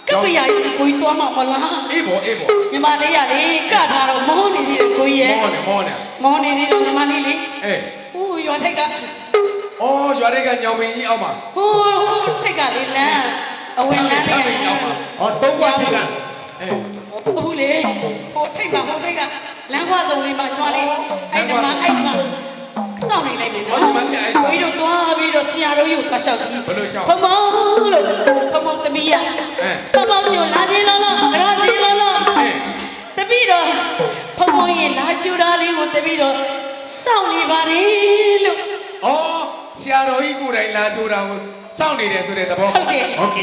ကပ်ပရိုက်စီကိုကြီးသွားမှာမလား အေးဘောအေးဘော ညီမလေးရလေကထားတော့မောနေသေးတယ်ကိုကြီးရဲ့ မောနေ မောနေသေးတော့ညီမလေးလေ အေး ဟိုးရွာထိတ်က အော်ရွာတွေကညောင်ပင်ကြီးအောက်မှာ ဟိုးထိတ်ကလေးလမ်းအဝင်လမ်း 6 လေး ပင်အောက်မှာ ဟောသုံးခွက်ထိတ်က အေး ဟုတ်လေဟိုထိတ်ပါဟိုထိတ်ကလမ်းခွစုံလေးမှာညီမလေးအဲ့ဒီမှာအဲ့ဒီမှာစောင့်နေလိုက်တယ်နော်ပြီးတော့သွားပြီးတော့ဆရာတော်ကြီးကိုသွားလျှောက်ကြည့်ဖမောလို့ဖမောသမီးရဖမောရှင်လာခြင်းလားအရာခြင်းလားတပည့်တော်ဖမောရဲ့လာကြူတာလေးကိုတပည့်တော်စောင့်နေပါလေလို့ အော်ဆရာတော်ကြီးကိုယ်တိုင်လာကြိုးတာကိုစောင့်နေတယ်ဆိုတဲ့သဘော ဟုတ်တယ် โอเค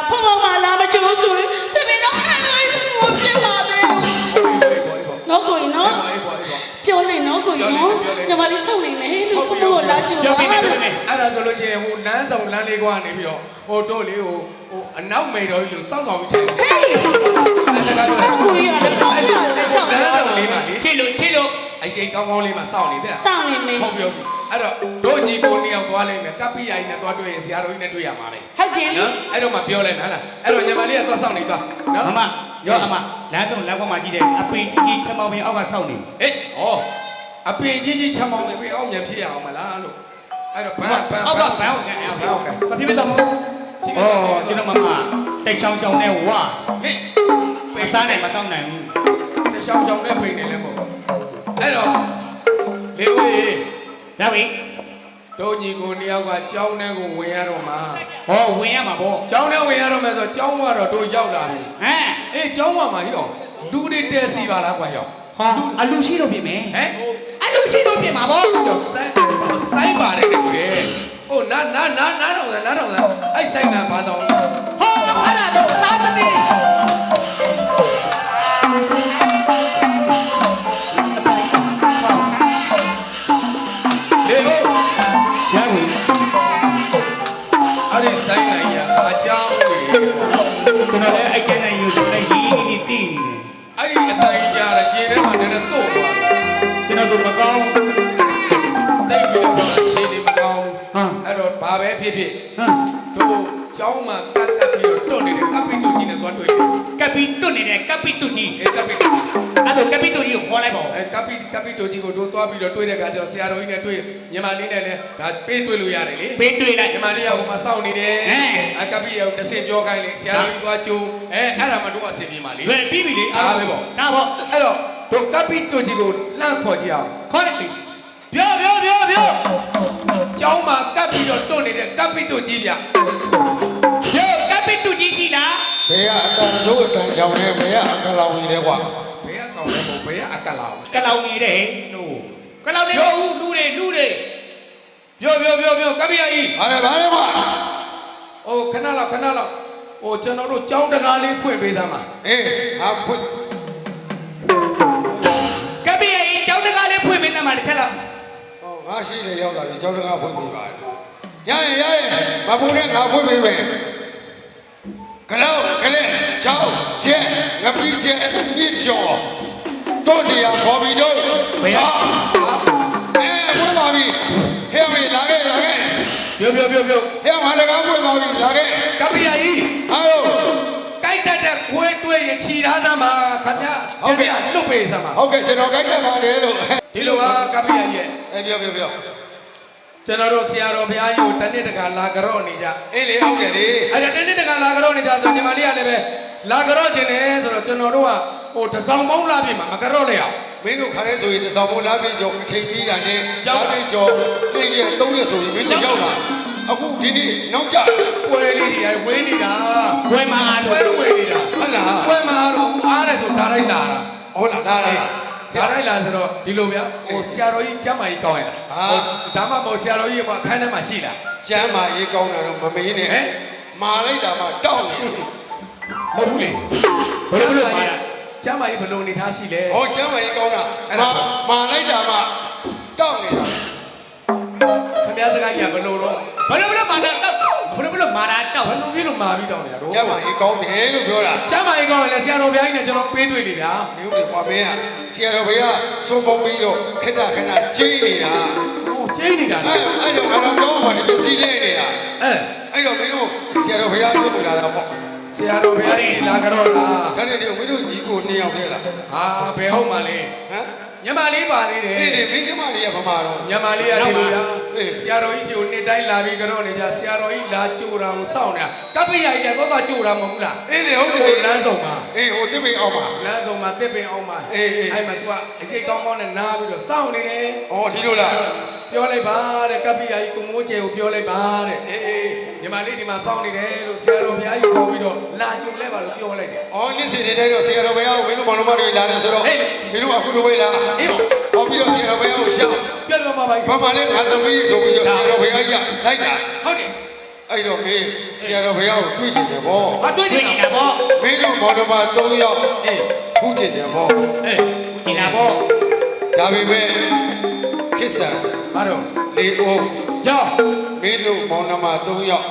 ဖမောမလာမကြိုးဆိုတပည့်တော်ဟိုပြပါသေးနော်ကိုကြီးနော်ပြောနေနော်ကိုကြီးနော်ညီမလေးစောင့်နေမယ်လို့ဖမောလာကြူတာ အဲ့ဒါဆိုလို့ရှိရင်ဟိုလမ်းဆောင်လမ်းလေးကနေပြီးတော့ဟိုတို့လေးဟိုအနောက်မိန်တော်ကြီးလို့စောင့်ဆောင်ပြီးထိုင် ဟေးကိုကြီးရတယ်ပေါ့ရတယ်စောင့် လ နေ မ်းဆောင်လေးမှာလေ ချစ်လို့ အရင်ကောင်းကောင်းလေးမှာစောင့်နေတဲ့ စောင့်နေမယ် ဟုတ်ပြောပြီအဲ့တော့တို့ညီကိုနှစ်ယောက်သွားလိုက်မယ်ကပ္ပိယကြီးနဲ့သွားတွေ့ရင်ဆရာတော်ကြီးနဲ့တွေ့ရမှာပဲ ဟုတ်တယ်လေ နော်အဲ့တော့မှပြောလိုက်မှာလားအဲ့တော့ညီမလေးကသွားစောင့်နေသွားနော် မမရောအမလမ်းသုံးလမ်းပေါ်မှာကြည့်တယ်အပင်ကြီးကြီးထမောင်ပင်အောက်ကဆောက်နေ အေးဩအပင်ကြီးကြီးချမောင်းပြီးအောင်မြန်ဖြစ်ရအောင်မလားလို့အဲ့တော့ဘန်း အောက်ကဘန်းကိုငါအောက်ကတဖြည်းဖြည်းတော့မဟုတ်ဩကျွန်တော်မမတိတ်ချောင်းချောင်းနဲ့ဝါ ဟေး မစားနိုင်မတောင်းနိုင်ဘူး တချောင်းချောင်းနဲ့ပိန်နေလဲမဟုတ်အဲ့တော့လေဝေး ဒါပြီ တို့ညီကိုနှစ်ယောက်ကကြောင်းထဲကိုဝင်ရတော့မှာ ဟောဝင်ရမှာပေါ့ ကြောင်းထဲဝင်ရတော့မယ်ဆိုကြောင်းကတော့တို့ရောက်လာပြီ ဟမ် အေးကြောင်းကမှာဟိအောင်လူတွေတဲစီပါလားကွာရောက် ဟာအလူရှိလို့ပြင်မယ် ဟမ် အလူရှိလို့ပြင်မှာပေါ့ တော့ဆိုင်ပါတယ်ကွယ်ဟိုနာတော့အဲ့ဆိုင်နာဘာတော့ ဟောအဲ့ဒါတော့တာမသိ လေဟို ရပြီ အဲ့ဒီဆိုင်နိုင်ရအကြောင်းတွေ ကျွန်တော်လည်းအဲ့ကျန်တဲ့ယူဆိုတဲ့ရီတီတီနေ အဲ့ဒီအတိုင်းကြရရှင်းထဲမှာနည်းနည်းစို့သွား ကျွန်တော်တို့မကောင်း တိတ်ပြီးတော့အခြေအနေမကောင်း ဟမ် အဲ့တော့ဘာပဲဖြစ်ဖြစ် ဟမ် တို့ကျောင်းမှာကတ်ပြီးတော့တွတ်နေတဲ့ကပ္ပိတုကြီးနဲ့သွားတွေ့တယ် ကပီတွနေတဲ့ကပီတုကြီး အေးကပ္ပိတု အဲ့တော့ကပီတုကြီးကိုခေါ်လိုက်ပါဦး အဲကပ္ပိတုကြီးကိုတို့သွားပြီးတော့တွေ့တဲ့အခါကျတော့ဆရာတော်ကြီးနဲ့တွေ့ညီမလေးနဲ့လည်းဒါပေးတွေ့လို့ရတယ်လေ ပေးတွေ့လိုက် ညီမလေးကဟိုမှာစောင့်နေတယ် ဟမ် အကပ္ပိရောတစ်စင်ပြောခိုင်းလေဆရာတော်ကြီးသွားကြိုးအဲ့ဒါမှတို့အဆင်ပြေပါလေ လွယ်ပြီးပြီလေ ဒါပဲပေါ့ ဒါပေါ့ အဲ့တော့တို့ကပ္ပိတုကြီးကိုလှမ်းခေါ်ကြည့်အောင် ခေါ်လိုက်ပြီ ပြောကျောင်းမှာကပ်ပြီးတော့တွတ်နေတဲ့ကပ္ပိတုကြီးဗျ ယောကပီတုကြီးရှိလား ဘယ်ကအတန်တို့အတန်ကြောင်နေဘယ်ကအကလောင်ကြီးလဲကွာ ဘယ်ကကောင်းလဲဘယ်ကအကလောင် ကလောင်နေတဲ့နို့ကလောင်နေဘူးလူတွေ ပြောကပ္ပိယကြီး ဘာလဲကွာ ဟိုခဏလောက်ဟိုကျွန်တော်တို့ကျောင်းတကားလေးဖွင့်ပေးသားမှာ အေးဟာဖွင့် ကပီရဲ့ကျောင်းတကားလေးဖွင့်ပေးတယ်မှာတစ်ခါလောက် ဟောငါရှိလေရောက်လာပြီကျောင်းတကားဖွင့်ပေးပါရတယ်မပူနဲ့ငါဖွင့်ပေးမယ်ကလောက်ကလေးကျောင်းကျဲငါပြီးကျဲမြစ်ကျော် တို့စီရခေါ်ပြီးတို့ဘယ်ဟာဘွဲပါပြီဟဲ့မေလာခဲ့ပြုတ်ဟဲ့မတကားဘွဲသွားပြီလာခဲ့ ကပ္ပိယကြီး ဟာလို့ ကြိုက်တတ်တဲ့ခွေးတွေ့ရင်ခြိထားသားမှာခင်ဗျာဟုတ်ကဲ့လွတ်ပေးစမ်းပါ ဟုတ်ကဲ့ကျွန်တော်ကြိုက်တတ်ပါတယ်လို့ ဒီလိုပါကပ္ပိယကြီးရဲ့ ပြောကျွန်တော်တို့ဆရာတော်ဘုရားကြီးကိုတစ်နှစ်တခါလာကြော့နေကြ အေးလေဟုတ်တယ်လေ အဲ့ဒါတစ်နှစ်တခါလာကြော့နေကြဆိုညီမလေးကလည်းပဲလာကြော့ခြင်းနဲ့ဆိုတော့ကျွန်တော်တို့ကဟိုတစောင်းပေါင်းလာပြီမှာမကြော့လိုက်အောင် မင်းတို့ခါရဲဆိုရင်တစောင်းမိုးလာပြီကျော်အချိန်ပြီးတာနဲ့လာပြီကျော်နေ့ရက်3ရက်ဆိုရင်မင်းတို့ရောက်လာအခုဒီနေ့နောက်ကြ ပွဲလေးတွေဝေးနေတာ ဝဲမှာအား ပွဲဝေးနေတာ ဟုတ်လား ပွဲမှာတော့အခုအားတယ်ဆိုဒါလိုက်လာတာ ဟုတ်လားလာဒါလိုက်လာဆိုတော့ဒီလိုဗျာဟိုဆရာတော်ကြီးကျမ်းမာကြီးကောင်းရလားဒါမှမဟုတ်ဆရာတော်ကြီးကအခန်းထဲမှာရှိလား ကျမ်းမာရေးကောင်းတာတော့မမေးနဲ့မာလိုက်တာမှတောက်နေ မဟုတ်ဘူးလေဘယ်လိုလဲကျမ်းမာကြီးဘယ်လိုနေထားရှိလဲ ဟောကျမ်းမာရေးကောင်းတာမာလိုက်တာမှတောက်နေတာ ခင်ဗျားစကားကြီးကဘယ်လိုတော့ ဘလို့မာတာတော့ဘလို့မာတာတော့ ဘယ်လိုပြီးလို့မာပြီးတောင်းနေတာတော့ ကျမ်းမာရေးကောင်းတယ်လို့ပြောတာ ကျမ်းမာကြီးကောင်းရင်လည်းဆရာတော်ဘုရားကြီးနဲ့ကျွန်တော်ပေးတွေ့လေဗျာ ဒီဥပဒေပွားမင်းကဆရာတော်ဘုရားစိုးပုံပြီးတော့ခဏကျင်းနေတာ ဟိုကျင်းနေတာလေ အဲ့ကြောင့်အတော်ကောင်းပါလေစီးလဲနေတာ အဲ့ တော့မင်းတို့ဆရာတော်ဘုရားပြုတ်လာတာပေါ့ ဆရာတော်ဘုရားကြီးလာကြတော့လား ဒါနဲ့ဒီမင်းတို့ညီကို2ယောက်တည်းလား ဟာဘယ်ဟုတ်မှလဲ ဟမ် ညမလေးပါသေးတယ် အေးလေမင်းကမလေးကဗမာတော့ ညမလေးရတယ်လို့ဗျာဆရာတော်ကြီးစီကိုနှစ်တိုင်းလာပြီးကြတော့နေကြဆရာတော်ကြီးလာကြိုတာကိုစောင့်နေတာကပ္ပိယကြီးလည်းတော့ကြိုတာမဟုတ်ဘူးလား အေးလေဟုတ်တယ် ဟိုလမ်းဆောင်မှာ အေးဟိုတစ်ပိန်အောင်ပါ လမ်းဆောင်မှာတစ်ပင်အောင်မှာ အေး အဲ့မှာ तू ကအရှိကောင်းကောင်းနဲ့နားပြီးတော့စောင့်နေတယ် ဩဒီလိုလား ပြောလိုက်ပါတဲ့ကပ္ပိယကြီးကိုမိုးကျဲကိုပြောလိုက်ပါတဲ့ အေး ညီမလေးဒီမှာစောင့်နေတယ်လို့ဆရာတော်ဘုရားကြီးခေါ်ပြီးတော့လာကြိုလဲပါလို့ပြောလိုက်တယ် ဩနေ့စဉ်တိုင်းတော့ဆရာတော်ဘုရားကိုမင်းတို့မောင်နှမတွေလာတယ်ဆိုတော့မင်းတို့အခုလိုပဲလား အေးပေါ့ ဟောပြီးတော့ဆရာတော်ဘုရားကိုရှောက် ပြန်တော့မှာပါ ဗမာနဲ့ငါသမီးဆိုပြီးတော့ဆရာတော်ဘုရားကြီးလိုက်တာ ဟုတ်တယ် အဲ့တော့မင်းဆရာတော်ဘုရားကိုတွေ့ချင်တယ်ဗော ဟာတွေ့ တွေ့ နေ နေတာပေါ့ မင်းတို့မော်တော်မှာ3ယောက် အေး ခုချင်တယ်ဗော အေး ဒီလာပေါ့ ဒါပေမဲ့ခစ္ဆာ ဟာတော့ လေအိုး ကြောက် မင်းတို့မောင်နှမ3ယောက်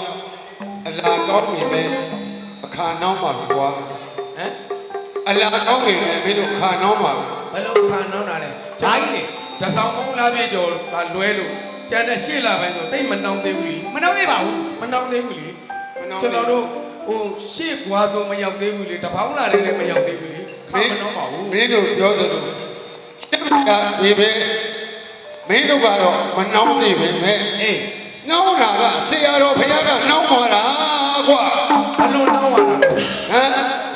အလာကောင်းပြီမဲ့အခါနှောင်းပါပြီကွာ ဟမ် အလာကောင်းပြီမဲ့မင်းတို့ခါနှောင်းပါပြီ ဘယ်လိုခံတော့တာလဲဂျိုင်းနေတဆောင်ကုန်းလာပြေကျော်ကလွဲလို့ကျန်တဲ့ရှေ့လာပိုင်းဆိုတိတ်မနှောင်းသေးဘူးလी မနှောင်းသေးပါဘူး မနှောင်းသေးဘူးလीကျွန်တော်တို့ဟိုရှေ့ကွာဆိုမရောက်သေးဘူးလीတပေါင်းလာတယ်လည်းမရောက်သေးဘူးလीခါမနှောင်းပါဘူး မင်းတို့ပြောသလိုရှင်းကဒီပဲမင်းတို့ကတော့မနှောင်းသေးပဲမဲ့ အေး နှောင်းတာကဆရာတော်ဘုရားကနှောင်းသွားတာကွာ ဘယ်လိုနှောင်းရတာလဲ ဟမ်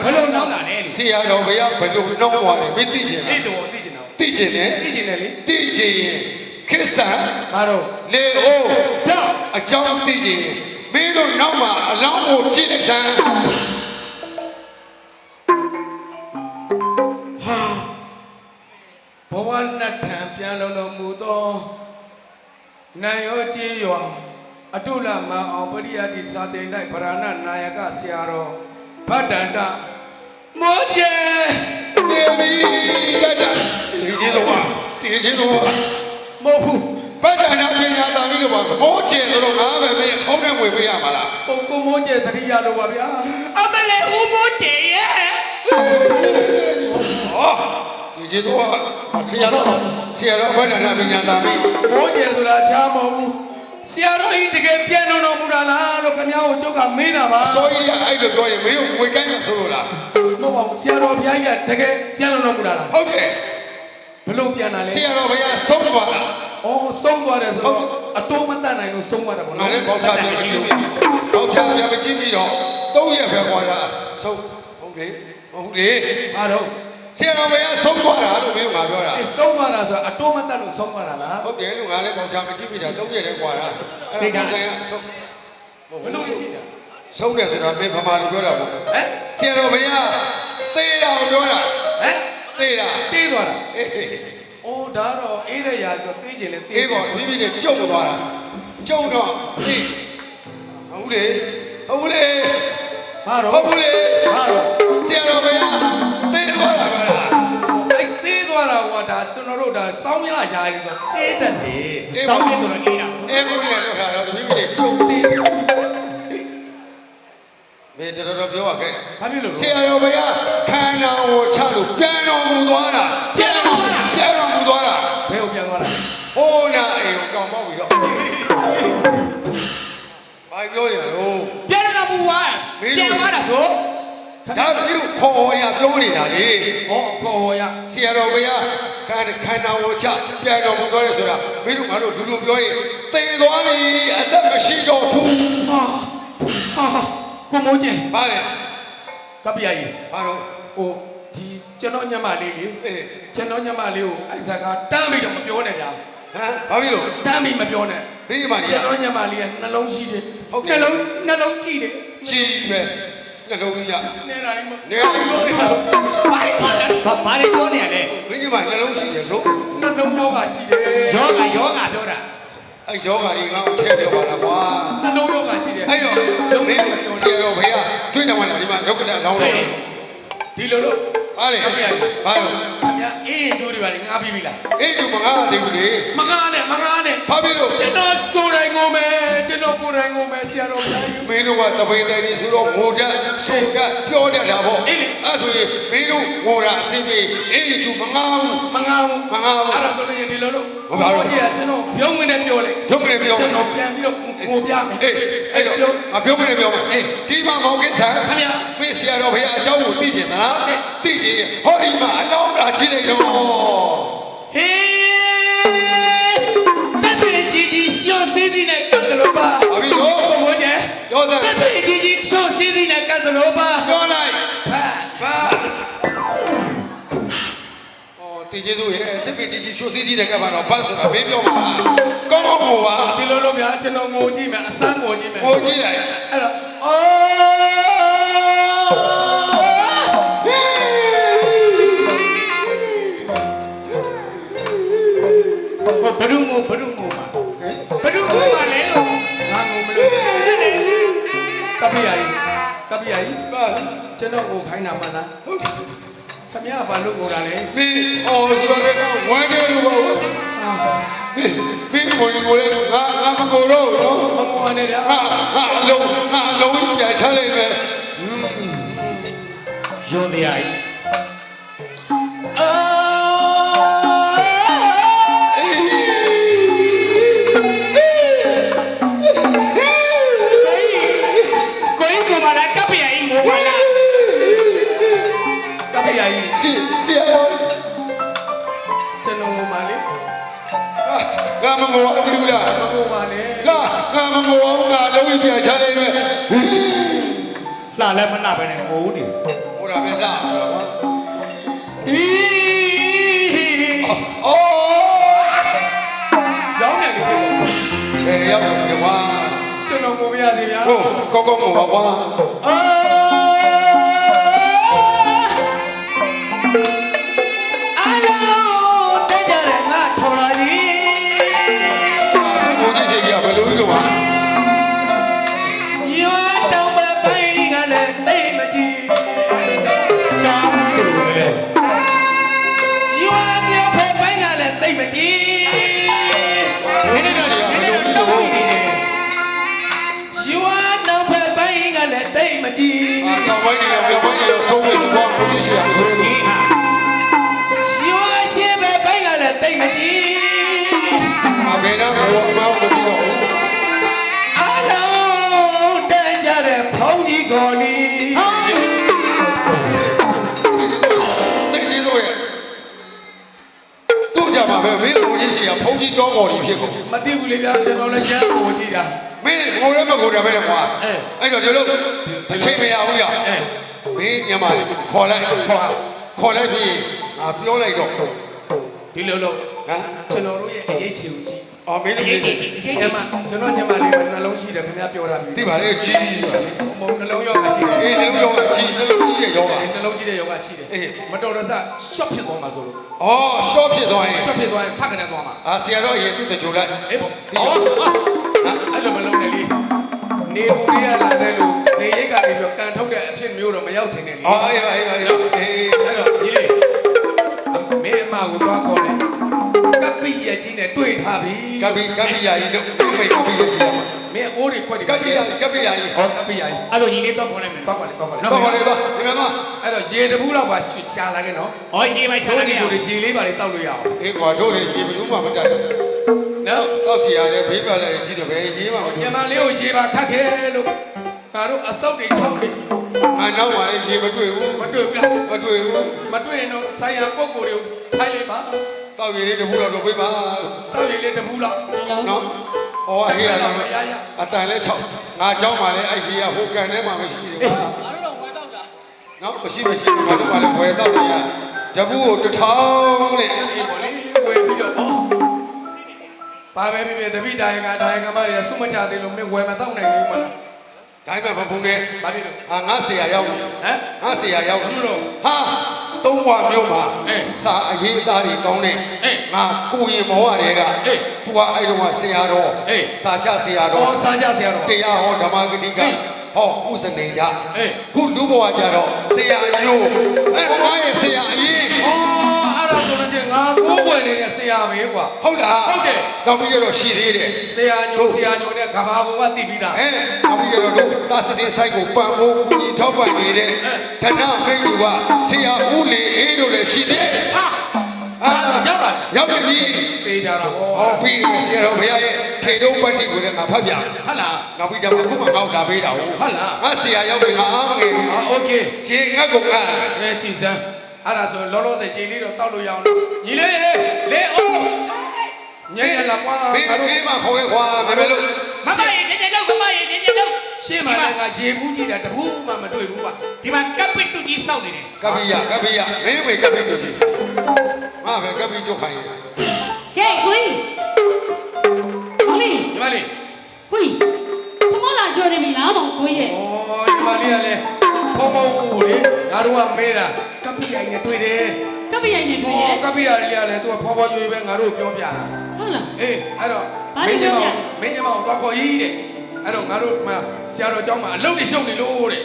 ဘယ်လိုနှောင်းတာလဲ ဆရာတော်ဘုရားဘယ်လိုနှောင်းသွားလဲမသိချင် အေးတော့သိကျင်တော့ သိချင်တယ် သိကျင်တယ်လေ သိချင်ရင်ခစ္ဆာ ဟာတော့ လေအိုး ကြောက် အကြောင်းသိချင်မင်းတို့နောက်မှာအလောင်းကိုကြည့်လိုက်စမ်း ဘဝနဲ့ထံပြန်လုံတော်မူသောနံရောကြီးရွာအတုလမအောင်ပရိယတိစာတင်၌ဗရဏနာယကဆရာတော်ဗတ္တန္တမောကျေ တေမီတတဒီကျေတော့ဒီကျေတော့ မဟုတ်ဘူး ဗတ္တနာပညာသာပြီးတော့မောချေဆိုတော့ငါပဲမင်းခေါင်းနဲ့ဝင်ပေးရမှာလား ပုံကိုမောကျေတတိယလို့ပါဗျာ အမလေးဦးမိုးတေရဲ့ ဟောဒီကျေတော့ဆရာတော်ဗတ္တနာပညာသာပြီး မောကျေဆိုတာချားမဟုတ်ဘူးဆရာတော်ဤတကယ်ပြန်တော်မူတာလားလို့ခင်ဗျားကိုကျုပ်ကမေးတာပါ ဆိုရင်အဲ့လိုပြောရင်မင်းကိုဝင်ကိုင်းမှာဆိုလို့လား မဟုတ်ပါဘူးဆရာတော်ဘုရားကြီးကတကယ်ပြန်တော်မူတာလား ဟုတ်တယ် ဘယ်လိုပြန်တာလဲ ဆရာတော်ဘုရားဆုံးသွားတာ အော်ဆုံးသွားတယ်ဆိုတော့အတိုးမတတ်နိုင်လို့ဆုံးသွားတယ်ပေါ့ ငါ နော် လည်းပေါချပြန်မကြည့်ဘူးပေါချပြန်မကြည့်ပြီးတော့3ရက်ပဲခေါ်တာဆုံးဟုတ်တယ်ဟုတ်လေ ဟာတော့ ဆရာတော်ဘုရားဆုံးသွားတာလို့မင်းကပြောတာ အဲဆုံးသွားတာဆိုတော့အတိုးမတတ်လို့ဆုံးသွားတာလား ဟုတ်တယ်လို့ငါလည်းပေါချမကြည့်ပြီးတာ3ရက်တည်းခေါ်တာအဲ့ဒါပေါချရဆုံး ဘယ်လိုလဲဟမ် ဆုံးတယ်ဆိုတော့မင်းဗမာလိုပြောတာပေါ့ဆရာတော်ဘုရားသေတာကိုပြောတာ ဟမ် သေတာ တေးသွားတာ အေး အိုးဒါတော့အေးတဲ့ရာဆိုတေးကျင်လဲတေး အေးပေါ့ပြီးပြီးနဲ့ကျုပ်သွားတာကျုပ်တော့အေးဟုတ်လေဟုတ်လေ ဟာတော့ ဟုတ်ဘူးလေ ဟာတော့ ဆရာတော်ဘုရားသေသွားတာပြောတာ အဲတေးသွားတာကဒါကျွန်တော်တို့ဒါစောင်းရလာရာရီဆိုတေးတတ်တယ် အေး တော ပေါ့ င်းနေဆိုတော့နေတာ အေးဘူးလေလို့ခါတော့ပြီးပြီးနဲ့ကျုပ် တေး မင်းတော်ပြောရခဲ့ ဘာဖြစ်လို့ ဆရာတော်ဘုရားခန္ဓာကိုချလို့ပြန်တော်မူသွားတာ ပြန် ဘာပြောရလို့ ပြန်တော့ဘူးဝါပြန်သွားတာဆို ဒါပြီးတော့ခေါ်ရပြောနေတာလေ ဟောခေါ်ရ ဆရာတော်ဘုရားခန္ဓာကိုချပြန်တော်မူသွားတယ်ဆိုတာမင်းတို့ငါတို့လူလူပြောရင်သေသွားပြီအသက်မရှိတော့ဘူး ဟာကိုမိုးကျင် ဘာလဲ ကပ္ပိယကြီး ဘာတော့ ဟိုဒီကျွန်တော်ညမလေးလေ အေး ကျွန်တော်ညမလေးကိုအဲ့ဇာကတမ်းပြီးတော့မပြောနဲ့ဗျာ ဟမ်ဘာဖြစ်လို့ တမ်းပြီးမပြောနဲ့ မိမကြီး ကျွန်တော်ညမလေးကနှလုံးရှိတယ် ဟုတ်တယ် နှလုံးကြည့်တယ် ကြီးပဲနှလုံးကြီးရ နေတာကြီးမ နေရာကြီး ပြောနေတာ ဘာတွေပြောနေရလဲ မင်းကြီးမနှလုံးရှိတယ်ဆို နှလုံးယောဂရှိတယ် ယောဂပြောတာ အဲယောဂါကြီးငါ့ကိုထည့်ပြောပါလားကွာ နှလုံးယောဂရှိတယ် အဲ့တော့မင်းဆရာတော်ဘုရားတွေ့တယ်မလားဒီမှာဒုက္ခနဲ့လောင်းလို့ ဒီလိုလို့ ဟာလေဘာလို့ ခင်ဗျာအေးကျိုးတွေပါလေငါပြီးပြီလား အေးကျမငါသေးဘူးလေ မကားနဲ့ ဘာဖြစ်လို့ ကျွန်တော်ကိုယ်တိုင်ကိုမယ်ကျွန်တော်ကိုယ်တိုင်ကိုမယ်ဆရာတော်ဘုရားကြီး မင်းတို့ကတပိန်တယ်နေဆိုတော့ငိုတတ်ဆိုကပြောတတ်တာပေါ့အဲ့ဆိုရင်မင်းတို့ငိုတာအစင်းပြေအေးကျမငါဘူး မငါဘူး မငါဘူး အဲ့ဒါဆိုလို့ရင်ဒီလိုလို့ ဟုတ်ပါဘူး ကြီးကကျွန်တော်ပြုံးဝင်နဲ့ပြောလေ ဒုက္ခနဲ့ပြော ကျွန်တော်ပြန်ပြီးတော့ငိုပြမယ် အေးအဲ့တော့ငါပြောမနေပြောမှာအေးဒီမှာမောင်ကိစ္စခင်ဗျာမင်းဆရာတော်ဘုရားအကြောင်းကိုသိချင်သလားသိချင်ဟောဒီမှာအလောင်းတာကြည့်လိုက်တော့ ဟေးတပ်ပင်ကြီးရှော့စေးစီနဲ့ကတ်တယ်လို့ပါ ဘာဖြစ်လို့ ဘိုးကျဲ ပြောတယ် တပ်ပင်ကြီးရှော့စေးစီနဲ့ကတ်တယ်လို့ပါ ပြောလိုက် ဟာ ဘာအော်တင်ကျေးဇူးရဲ့တပိတီကြီးချိုးစီးစီးတဲ့ကဘာတော့ဘတ်ဆိုတာမင်းပြောမှာကောင်းကောင်းဟောပါ ဒီလိုလို့များကျွန်တော်ငိုကြည့်မယ်အစမ်းငိုကြည့်မယ် ဟိုကြည့်လိုက် အဲ့တော့အော် ဘဒုမို့ပါဘဒုမို့ပါလေလို့ ငါငိုမလို့ကပ္ပိယကြီးကပ္ပိယကြီး ဘာ ကျွန်တော်ကိုခိုင်းတာမှလား ဟုတ်တယ် ခမရဘာလို့ငိုတာလဲ မင်းအော်ဆိုတော့ဝမ်းတယ်လို့ပေါ့မင်းကိုရင်ကိုလေငါမကိုတော့နော် မငိုနဲ့ဗျာ ငါအလုံးပြန်ချလိုက်မယ် ယွန်တရားကြီး ကိုင်းကမလာကပ်ပြရင်မိုးပါလား ကပ္ပိယကြီး စီရ ကျွန်တော်ငိုပါလေ ငါမကိုအတူလား မငိုပါနဲ့ ငါမကိုငါလုံးပြန်ချလိုက်မယ် လှလည်းမလှပဲနဲ့မိုးနေ ဟိုဒါပဲလာတော့ကွာ ဟီး အော် ရောင်းတယ်လေ ဘယ်ရောက်တော့ကွာ ကျွန်တော်ငိုမရစေဗျာ ဟိုကောကောမောပါကွာ အားလုံးတက်ကြတယ်ငါထော်လာကြီး ကိုကြီးစီကဘယ်လိုလုပ်ပါ ရွာတောင်ပဲပိုင်းကလည်းတိတ်မကြည့် ကားမှုတို့ပဲ ရွာမြေဖက်ပိုင်းကလည်းတိတ်မကြည့် ဒီနေ့တော့တော့နေတယ် ရွာနောက်ဖက်ပိုင်းကလည်းတိတ်မကြည့် တော့ဝိုင်းနေပြောင်းနေဆုံးနေကွာကိုကြီးစီကဘယ်လိုလုပ် ဒီဟာ ရွာရှင်းဖက်ပိုင်းကလည်းတိတ်မကြည့် ဘယ်တော့မှမဟုတ်ဘူးတော့ အားလုံးတက်ကြတဲ့ဖုန်ကြီးကိုလီ တိတ်စီဆိုရဲ့တို့ကြမှာပဲမင်းကိုကြီးစီကဖုန်ကြီးတောပေါ်ကြီးဖြစ်ကုန် မသိဘူးလေဗျာကျွန်တော်လည်းရမ်းကိုကြည့်တာ မင်းကိုလည်းမကိုတယ်ပဲကွာအဲ့တော့ဒီလိုအချိန်မရဘူးရမင်းညမလေးခေါ်လိုက်ခေါ်လိုက်ပြီးငါပြောလိုက်တော့ ဒီလိုလို့ ဟမ် ကျွန်တော်တို့ရဲ့အရေးချင်ကိုကြည့် အော်မင်းလည်း ညမကျွန်တော်ညမလေးကနှလုံးရှိတယ်ခင်ဗျာပြောတာပြီ သိပါလေကြီး မုံနှလုံးယောဂရှိတယ် အေးလည်းရောကြီးလည်းကြီးရဲ့ရော နှလုံးကြီးတဲ့ယောဂရှိတယ်မတော်တဆရှော့ဖြစ်သွားမှာဆိုလို့ အော်ရှော့ဖြစ်သွားရင် ရှော့ဖြစ်သွားရင်ဖက်ကနေသွားမှာ ဆရာတော်ရေသူ့တကြိုလိုက် အေးပေါ့အဲ့လိုမလုပ်နဲ့လေနေဘူးလေးရလာတဲ့လူနေရိတ်ကနေပြီးကန်ထုတ်တဲ့အဖြစ်မျိုးတော့မရောက်စင်နဲ့လေ အော်အေးပါအေးပါအေး အဲ့တော့ညီလေးမင်းအမကိုသွားခေါ်တယ်ကပ္ပိယကြီးနဲ့တွေ့ထားပြီ ကပ္ပိယာကြီးတို့မိတ်ကပ္ပိယာကြီးရမှာ မင်းအိုးတွေခွက်တွေက ပ္ပိယာကြီး ဟောကပ္ပိယကြီး အဲ့လိုညီလေးတော့ခေါ်လိုက်မယ် တော့ခေါ်လေတော့ခေါ်လေ တော့ခေါ်လေတော့ဒီမှာတော့ အဲ့တော့ရေတဘူးတော့ပါရှာလာခဲ့နော် ဟောကြီးမိုက်ချ ချိုး လိုက် ဒီ ရ ကိုရေလေးပါလေတောက်လို့ရအောင် အေးကွာတို့လေရေဘယ်သူမှမတတ်ဘူး န နော် တောက်စီရတယ်ဘေးပါလေကြည့်တယ်ပဲရေးမှာမ ညီမလေးကိုရေးပါခတ်ခဲလို့ငါတို့အစုပ်တွေ၆တွေ ငါနောက်ပါလေရေးမတွေ့ဘူး မတွေ့ဘူးလား မတွေ့ဘူး မတွေ့ရင်တော့ဆိုင်ရာပုံကိုယ်တွေကိုခိုင်းလိုက်ပါ တောက်ရည်လေးတပူတော့ပေးပါ တောက်ရည်လေးတပူလောက် နော်ဩဟေးရတယ်အတန်လဲ6ငါเจ้าမှာလဲအဲ့ဒီကဟိုကန်ထဲမှာမရှိဘူး နော်မရှိငါတို့ပါလေဝယ်တော့တယ်တပူကို1000နဲ့ အေးပေါ်လေးဝယ်ပြီးတော့ပါပဲပြတပိတိုင်းကမတွေကစုမချသေးလို့မင်းဝယ်မတော့နိုင်ဘူးမလား ဒါမှမဟုတ်နဲ့ ဘာဖြစ်လို့ ငါဆရာရောက်ပြီ ဟမ် ငါဆရာရောက်ပြီ ဘူးလို့ ဟာသုံးဝမျိုးမှာ အေး စာအရေးအသားတွေကောင်းတဲ့ အေး ငါကိုရင်မောရတဲ့က အေး သူကအဲ့တော့ဆရာတော် အေး စာချဆရာတော် ဟောစားကြဆရာတော် တရားဟောဓမ္မဂတိက အေး ဟောဥစနေကြ အေး ခုလူဘဝကြတော့ဆရာညို့ငါရဲ့ဆရာအရေး အော်အဲ့ဒါဆိုလို့ချင်းငါကိုးွယ်နေတဲ့ဆရာပဲကွာ ဟုတ်လား ဟုတ်တယ် နောက်ပြီးတော့ရှိသေးတယ် ဆရာညိုနဲ့ကဘာဘုံကတည်ပြီးသား နောက်ပြီးတော့တာစတင်ဆိုင်ကိုပံ့ပိုးကူညီထောက်ပံ့နေတဲ့ဓနမိတ်လူကဆရာဦးလေအေးတို့လည်းရှိသေးတယ် ဟာ ရောက်လာတယ် ရောက်ပြီ တေးကြတာဟော ဟောဖီးဆရာတော်ဘုရားရဲ့ထေတုံးပတ္တိကိုလည်းငါဖတ်ပြ ဟုတ်လား နောက်ပြီးတော့ခုမှငေါ့တာပေးတာဟုတ် ဟုတ်လား ငါဆရာရောက်ပြီငါအားမငယ်ဘူး โอเค ခြေငတ်ကုန်က အဲကြည်စမ်းအဲ့ဒါဆိုလောလောဆယ်ခြေလေးတော့တောက်လို့ရအောင်လို့ညီလေးလေအိုးညံ့လာကွာ ဘေး ငါတို့ ဘေးမှာခေါ်ခဲ့ခွာမမေလို့ မမရေနေလို့မမရေနေလို့ ရှင်းမှလည်းငါရေဘူးကြည့်တာတဘူးမှမတွေ့ဘူးပါ ဒီမှာကပ်ပစ်တူကြီးစောက်နေတယ် ကပ္ပိယမင်းမေကပ္ပိတို့ကြီးငါပဲကပ္ပိတို့ခိုင်း ဟဲ့ခွေးဟောလေး ညီမလေး ခွေးဘမလာကြော်နေပြီလားမောင်ခွေးရဲ့ ဩညီမလေးကလည်းဖုံဖုံကိုလေငါတို့ကမဲတာကပ္ပိယိုင်နဲ့တွေ့တယ် ကပ္ပိယိုင်နဲ့တွေ့ ဩ ရဲ့ ကပ္ပိယလေးကလည်းသူကဖော်ဖော်ရွေပဲငါတို့ပြောပြတာ ဟုတ်လား အေးအဲ့တော့ ဘာလို့ပြောပြ မင်းညီမကိုသွားခေါ်ရေးတဲ့အဲ့တော့ငါတို့မှဆရာတော်เจ้าမှာအလုပ်တွေရှုပ်နေလို့တဲ့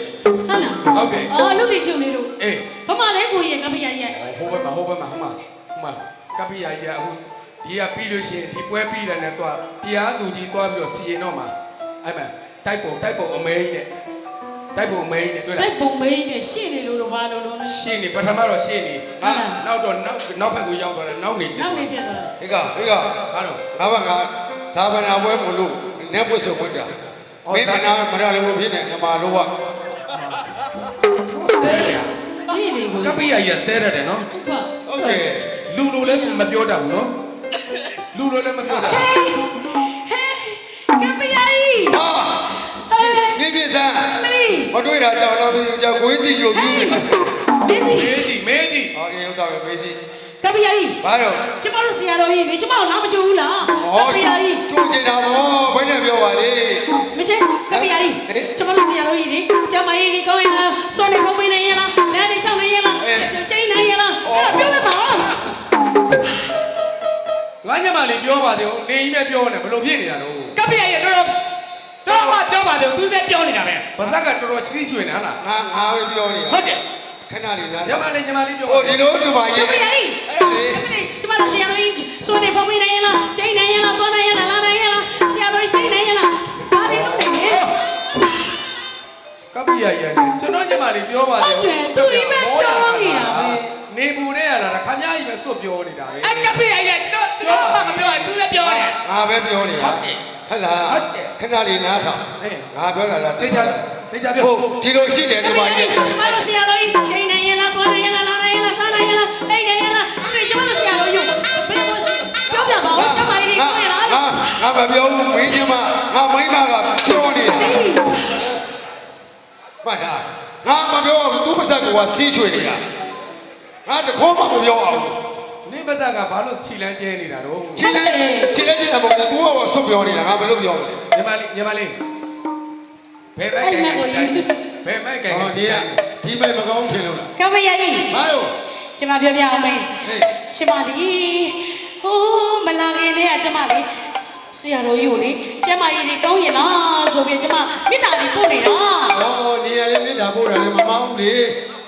ဟုတ်လား ဟုတ်တယ် အော်လူတွေရှုံနေလို့ အေး ဘမလဲခွေးရဲ့ကပ္ပိယိုင်ရဲ့ ဟိုဘက်မှာဟိုမှာကပ္ပိယကြီးကအခုဒီကပြီးလို့ရှိရင်ဒီပွဲပြီးတယ်နဲ့သွားတရားသူကြီးသွားပြီးတော့စီရင်တော့မှာအဲ့မှာတိုက်ပုံအမဲကြီးနဲ့တိုက်ပုံအမဲကြီးနဲ့တွေ့လား အဲ့ပုံမေးနဲ့ရှင်းနေလို့တော့ဘာလို့လို့လဲ ရှင်းနေပထမတော့ရှင်းနေနောက်တော့နောက်ဘက်ကိုရောက်သွားတယ်နောက်နေပြီ နောက်နေပြသွားတယ် ဟေးက ဟာတော့ ငါကဇာဗနာပွဲမလို့နေပွဆိုဖွင့်တာမင်းကနာမရလို့ဖြစ်နေငမာလို့က အေးလေကို ကပ္ပိယကြီးကဆဲရတယ်နော် ဟုတ်ပါ ဟုတ်တယ် လူလိုလည်းမပြောတတ်ဘူးနော်လူလိုလည်းမပြောတတ်ဘူး ကပ္ပိယိုင် ဟာနေပြစမ်းမတွေ့တာကြောင့်တော့ကြောက်ကိုကြီးစီရုပ်ပြူးနေ မင်းကြီး မဲကြီး ဟောအေးဟုတ်တာပဲမေးစီ ကပ္ပိယိုင် ဘာတော့ ကျမတို့ဆရာတော်ကြီးလေကျမတို့လာမကြိုးဘူးလားကပ္ပိယိုင် ကျိုးချင်တာဗောဘယ်နဲ့ပြောပါလေ မချေကပ္ပိယိုင်ကျမတို့ဆရာတော်ကြီးလေကျမကြီးကောင်းရင်လားစောနေဖုံးပေးနေရလားလမ်းနေဆောင်နေရလားကျင်းနေရလားအဲ့ဒါပြောလိုက်ပါ ငါညမလေးပြောပါသေးဦးနေကြီးနဲ့ပြောနေဘလို့ဖြစ်နေတာတော့ ကပ်ပြရဲ့တော်မှပြောပါသေးသူပဲပြောနေတာပဲ ပါဇက်ကတော်တော်ရှိရွှေနေဟလား ငါပဲပြောနေတာ ဟုတ်တယ် ခဏလေးနား ညမလေးပြော ဟိုဒီလိုဒီမှာ က ရေး ပ္ပိယိုင်ကျမတို့ဆရာတော်ကြီးစောနေဖုံးပေးနေရလားကျင်းနေရလားသွားနေရလားလာနေရလားဆရာတော်ကြီးကျင်းနေရလားဘာတွေလုပ်နေလဲ ကပ္ပိယရနေကျွန်တော်ညမလေးပြောပါသေးဦးနေပူနဲ့ရတာခမကြီးပဲစွတ်ပြောနေတာပဲ အကပ်ပြရဲ့တော်မှမပြောသူလည်းပြောတယ် ငါပဲပြောနေတာဟုတ်လားခဏလေးနားထောင်ငါပြောတာလား သိကြပြော ဟုတ်ဒီလိုရှိတယ်ဒီမှာရေး ကျမတို့ဆရာတော်ကြီးချိန်နေရလားသွားနေရလားလာနေရလားစားနေရလားအိတ်နေရလားအဲ့ကျမတို့ဆရာတော်ကြီးဘယ်လိုပြောပြပါဦးကျမကြီးကိုရလား ငါမပြောဘူးမင်းကြီးမငါမိမကပြောနေတာမှတ်တာငါမပြောဘူးသူ့ပါစက်ကစီးချွေနေတာငါတခေါမှမပြောအောင် နေပါဇက်ကဘာလို့ခြိလန်းကျဲနေတာတော့ ခြေလက်တာပေါ့သူကဆွတ်ပြောနေတာငါဘယ်လိုပြောမလဲ ညမလေးဘယ်မိုက်ကြိုင် ဟောဒီမိုက်မကောင်းထင်လို့လား ကမရကြီး ဘာလို့ ကျမပြောပြအောင်မေး ဟေး ကျမဒီဟိုမလာခင်လေးကကျမလေးဆရာတော်ကြီးကိုလေကျမကြီးဒီကောင်းရင်လားဆိုပြီးကျမမေတ္တာလေးပို့နေတာ ဩနေရာလေးမြင့်တာပို့တာလည်းမမောင်းဘူးလေ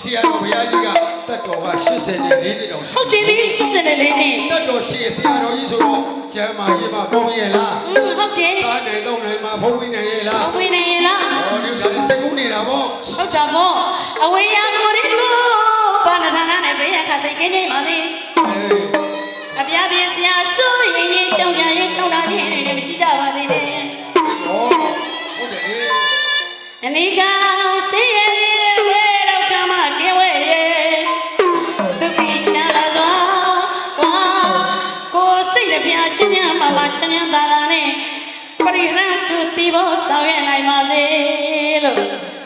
ဆရာတော်ဘုရားကြီးကတတ်တော်က84နှစ်တောင်ရှိ ဟုတ်တယ်လေ84လေးနေ တတ်တော်ရှိဆရာတော်ကြီးဆိုတော့ကျမ်းမာရေးမကောင်းရဲ့လား ဟုတ်တယ် စားနေတော့နိုင်မှာဖုံးဝင်နိုင်ရဲ့လား ဝင်နေလား ဟောဒီစက်ကူးနေတာပေါ့ ဟုတ်တာပေါ့အဝေးရကိုရီကိုဘာနာနာနဲ့ဘေးရခသိကင်းနေပါသေး ဟ အပြားပြင်းစရာဆိုရင်ရင်ကြောင်ကြရင်ထောက်တာကြီးတွေမရှိကြပါသေးနဲ့ ဟောဟုတ်တယ်လေ အနိကဆေးရည်ဝဲတော့ကမကဲဝဲရဲ့ဒုက္ခိချမ်းသာဝါကိုစိတ်ပြချင်းချင်းမမချမ်းသာတာနဲ့ပရိဟရန်တူတီဘောဆောင်ရနိုင်ပါစေလို့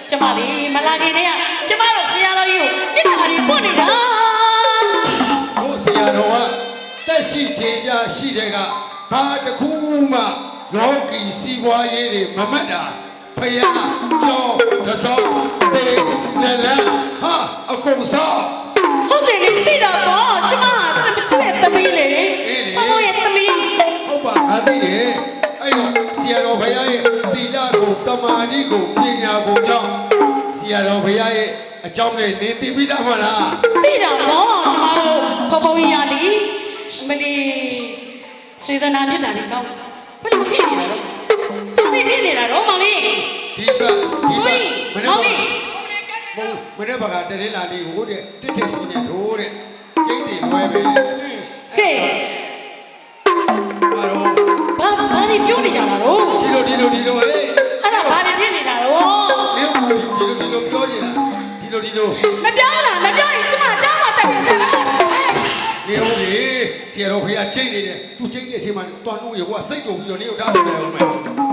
ကျမလေးမလာခင်တည်းကကျမတို့ဆရာတော်ကြီးကိုပြစ်တာတွေပို့နေတာ တို့ဆရာတော်ကတက်ရှိထေကြရှိတဲ့ကဘာတစ်ခုမှလောကီစီးပွားရေးတွေမမတ်တာဖယားကျောင်းတစောင်းတေးနဲ့လမ်းဟာအကုန်စား ဟုတ်တယ်လေသိတာပေါ့ကျမရဲ့သမီးလေဘုရားရဲ့သမီး ဟုတ်ပါငါသိတယ်အဲ့တော့ဆရာတော်ဘုရားရဲ့သီလကိုတမာတိကိုပညာကိုကြောင့်ဆရာတော်ဘုရားရဲ့အကြောင်းနဲ့နေသိပြီးသားမလား သိတာပေါ့ကျမတို့ဘဘကြီးရလီမလီစေတနာမြတ်တာတွေကောင်းဘယ်လိုဖြစ်နေတာလဲဘာဖြစ်နေတာတော့မောင်လေး ဒီဘက်မနေ့ကမနေ့ကတရေလာလေးကိုတဲ့တစ်ထက်စီနဲ့တို့တဲ့ကျိတ်တယ်လွဲပဲ ဟဲ့ အားတော့ ဘာတွေပြောနေကြတာတော့ ဒီလိုဟေး အဲ့ဒါဘာတွေဖြစ်နေတာတော့ နေဦးဒီလိုပြောနေတာဒီလို မပြောလားမပြောရင်ကျမအကြောင်းမတက်ဘူးဆက်လား နေဦးလေဆရာတော်ဖေကကျိတ်နေတယ်သူကျိတ်တဲ့အချိန်မှာတွားလို့ရဟိုကစိတ်တုံပြီးတော့နေဦးတာတယ်အောင်မယ်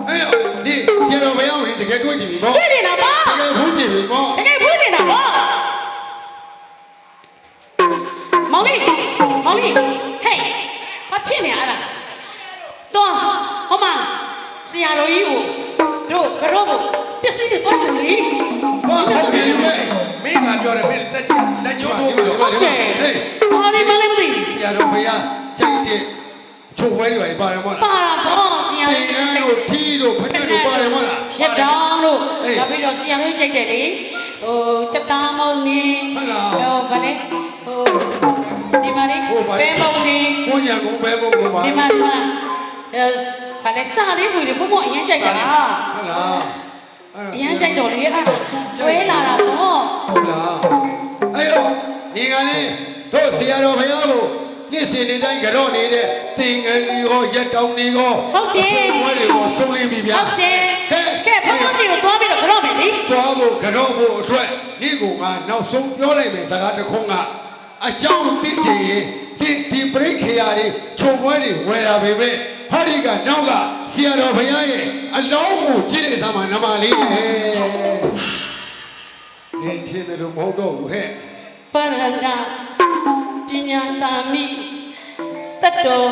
အဲ့တော့ဒီဆရာတော်ဖေကတကယ်တွေ့ကြည့်ပြီပေါ့ ဖြစ်နေတာပေါ့ တကယ်ဖူးကြည့်ပြီပေါ့ တကယ်ဖြစ်နေတာပေါ့မောင်လေးဟဲ့ဘာဖြစ်နေရတာတော့ဟောမဆရာတော်ကြီးကိုတို့ကတော့ပစ္စည်းတွေသွားတယ်လေ ဘာဟုတ်ပြီပဲ မင်းကပြောတယ်မင်းတက်ချလက်ညှိုးထိုးပြီးတော့ ဟုတ်တယ်ဘာဒီမလေးမသိ ဆရာတော်ဖေကကျိတ်တဲ့ချုပ်ဝဲတွေပါတယ်မဟုတ်လား ပါတာပေါ့ဆရာ တင်ငန်းတို့ထီးတို့ဖက်တို့ပါတယ်မဟုတ်လား ရှက်တောင်းတို့ဒါပြီးတော့ဆရာလေးချိန်တယ်လေဟိုစက်သားမုံနေဟိုဗလဲဟိုဒီမလေးဘဲမုံနေ ကိုညာကိုဘဲဖို့ကိုပါ ဒီမှာဗလဲစားလေးဝင်ဘုံဘအရင်ကြိုက်တာ ဟုတ်လား အရင်ကြိုက်တော့လေအဲ့ဒါကျွဲလာတာပေါ့ ဟုတ်လားအဲ့တော့ဒီကနေ့တို့ဆရာတော်ဘုရားကိုနေ့စဉ်နေ့တိုင်းကြော့နေတဲ့သင်္ကန်းတွေရောရက်တောင်တွေရော ဟုတ်တယ် ဘွဲတွေကိုဆုံးလိမ့်ပြီဗျာ ဟုတ်တယ်ကဲဘုံဘစီကိုသွားပြီးတော့ကြော့မယ်လေ သွားဖို့ကြော့ဖို့အတွက်နေ့ကငါနောက်ဆုံးပြောလိုက်မယ်စကားတစ်ခုကအကြောင်းသိချင်ရင်ဒီပရိခေယာတွေခြုံပွဲတွေဝယ်တာပဲပဲဟာဒီကနောက်ကဆရာတော်ဘုရားရဲ့အလောင်းကိုကြည့်တဲ့အခါမှာနမလေးဟဲ့နေထင်းတယ်လို့မဟုတ်တော့ဘူးဟဲ့ ပရဏပညာတာမိတတ်တော်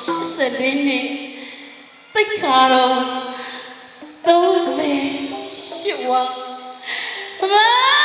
84နှစ်တိတ်ခါတော်38ဝါဘာ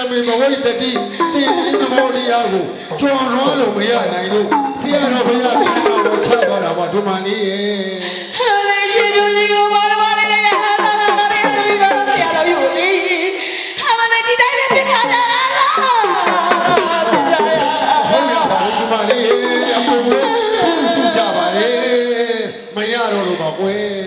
မေမဝိတတိတင်င်းသမောတရားကိုကြော်လွှားလို့မရနိုင်လို့ဆရာတော်ဘုရားခန္ဓာကိုချသွားတာပါဒုမလေးရဲ့ ဟာလေရှင်တို့ဒီကိုဘာလို့လဲရဟာတာလည်းတပည့်တော်ဆရာတော်ယူလေဟာမလေးဒီတိုင်းနဲ့ပြထားတာ ဟုတ်ရပါဘူးဒုမလေးအပူကိုစုကြပါလေမရတော့လို့ပါကွယ်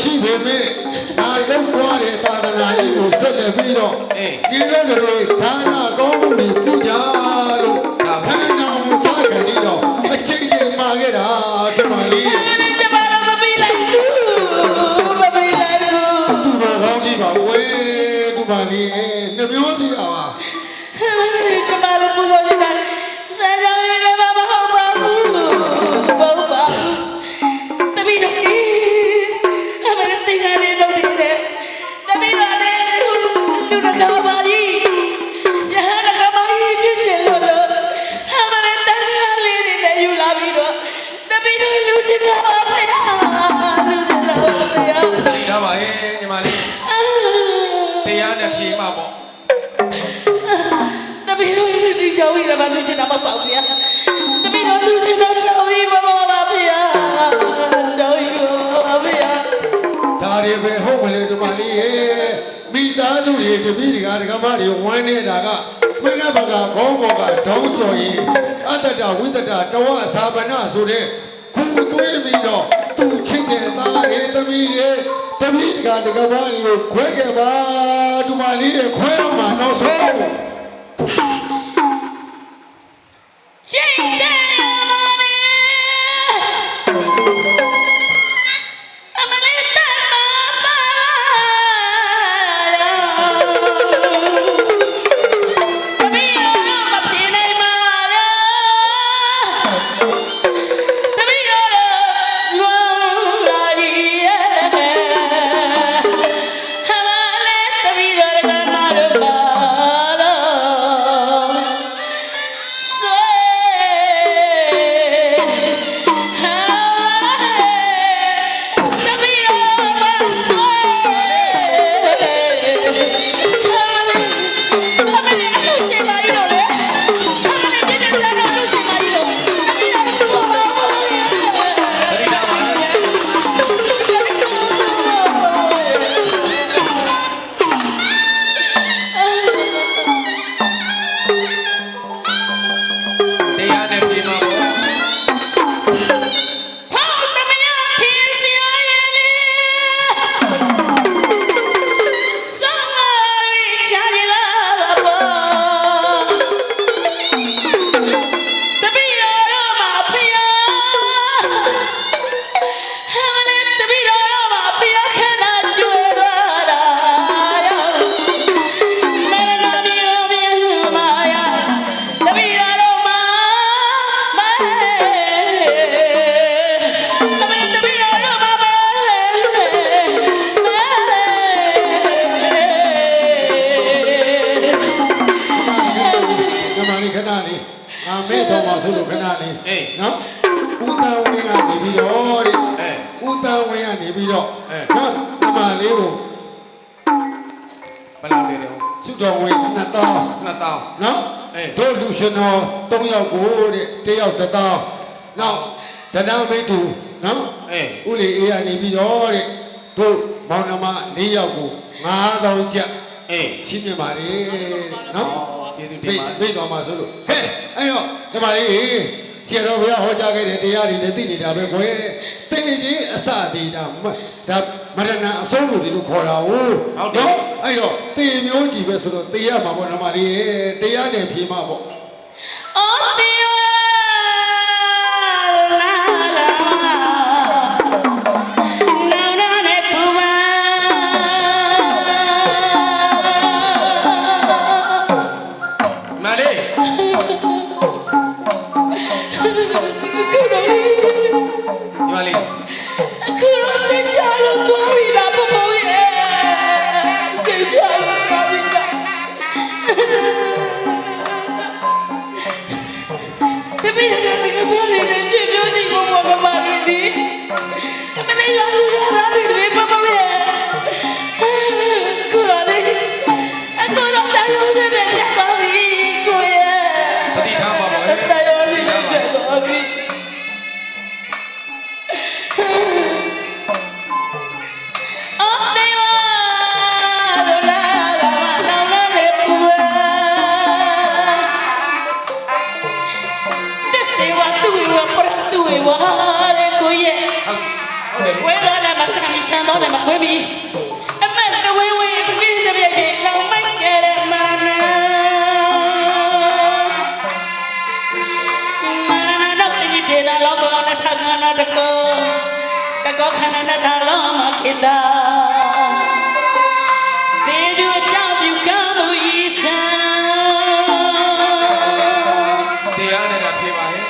ရှိပေမဲ့ဒါလုံးပွားတဲ့သာသနာကြီးကိုဆက်လက်ပြီးတော့ဒီလိုတွေဒါနကောင်းမှုတွေပြုကြလို့ခန္ဓာကိုချခံနေတော့အချိန်ချင်းမှာခဲ့တာဒီမှာလေးကျမတို့မပြီးလိုက်ဘူးမပြီးလိုက်ဘူးသူတော်ကောင်းကြီးပါဝဲဒီမှာလေးနှမျိုးစီရပါကျမတို့ပူဇော်နေတာဆရာကြီးလည်းမဟုတ်ပါဘူးဘုရားတပည့်တော်တရားနဲ့ပြေမှာပေါ့ တပည့်တော်ဒီကြောင်ရပါလို့ချင်တာမပေါ့ဗျာတပည့်တော်လူချင်းတော့ကြောင်ရပါပါဗျာကြောင်ရပါဗျာဒါတွေပဲဟုတ်မလဲဒီမလေးရဲ့မိသားစုတွေတပည့်တွေကဒကမတွေဝမ်းနေတာကမနက်ဘကခေါင်းဘောကဒေါင်းကျော်ရင်အတ္တတဝိတ္တတဝဇာပနဆိုတဲ့ခုသွေးပြီးတော့သူချစ်တဲ့သားတွေသမီးတွေတပည့်ကဒကမတွေကိုခွဲခဲ့ပါဒီမလေးရဲ့ခွဲတော့မှနောက်ဆုံးရှေ့ဆက် အေး နော်ဦးတန်ဝင်းကနေပြီးတော့တဲ့ အေး ဦးတန်ဝင်းကနေပြီးတော့ အဲ နော်ဒီမှာလေးကို ဘယ်လောက်နေတယ် စုတော်ဝင်2000 2000 နော် အေး တို့လူရှင်တော်3ယောက်ကိုတဲ့1ယောက်1000နောက်တဏ္ဍမိတ်တူနော် အေး ဦးလေးအေးကနေပြီးတော့တဲ့တို့မောင်နှမ4ယောက်ကို9000ကျပ် အေး ချင်းမြင်ပါလေနော် ကျေးဇူးတင်ပါ မိတော်မှာဆိုလို့ဟဲ့အဲ့တော့ဒီမှာလေးဆရာတော်ဘုရားဟောကြားခဲ့တဲ့တရားတွေလည်းသိနေတာပဲကွယ်သိကြီးအစသေးတာဒါမရဏအဆုံးလို့ဒီလိုခေါ်တာဟုတ်နော်အဲ့တော့သေမျိုးကြီးပဲဆိုတော့သေရမှာပေါ့ဒီမှာလေးတရားနဲ့ဖြေမှာပေါ့ အော်ဒီလာလာနာနာနဲ့ပူမ မလေး ညီမလေး အခုတော့စင်ကြလို့သွားပြီလားပပရဲ့စင်ကြလို့သွားပြီလားတပည့်တွေကလည်းပြောနေတဲ့ချွေမျိုးကြီးကိုမမရီဒီမနေ့ကရာရီပပရဲ့ခုတော့လေအခုတော့တာရုံးတဲ့ပြတ်သွားပြီကိုရဲ့ တတိထားပါပါ တာရုံးတဲ့ပြတ်သွားပြီဝဲလာမစမ်းစမ်းတော့လည်းမခွေးပြီအမတ်တဝဲဝဲပြင်းတဲ့ပြေလောင်မိုက်ကြတဲ့မရဏတော့ဒီတေလာလောကောနဲ့ထာငနာတကောခဏနဲ့ထာလောမခိတာတေဒူကြောင့်ပြုကမှုဤစံ တရားနဲ့တာဖြေပါဟဲ့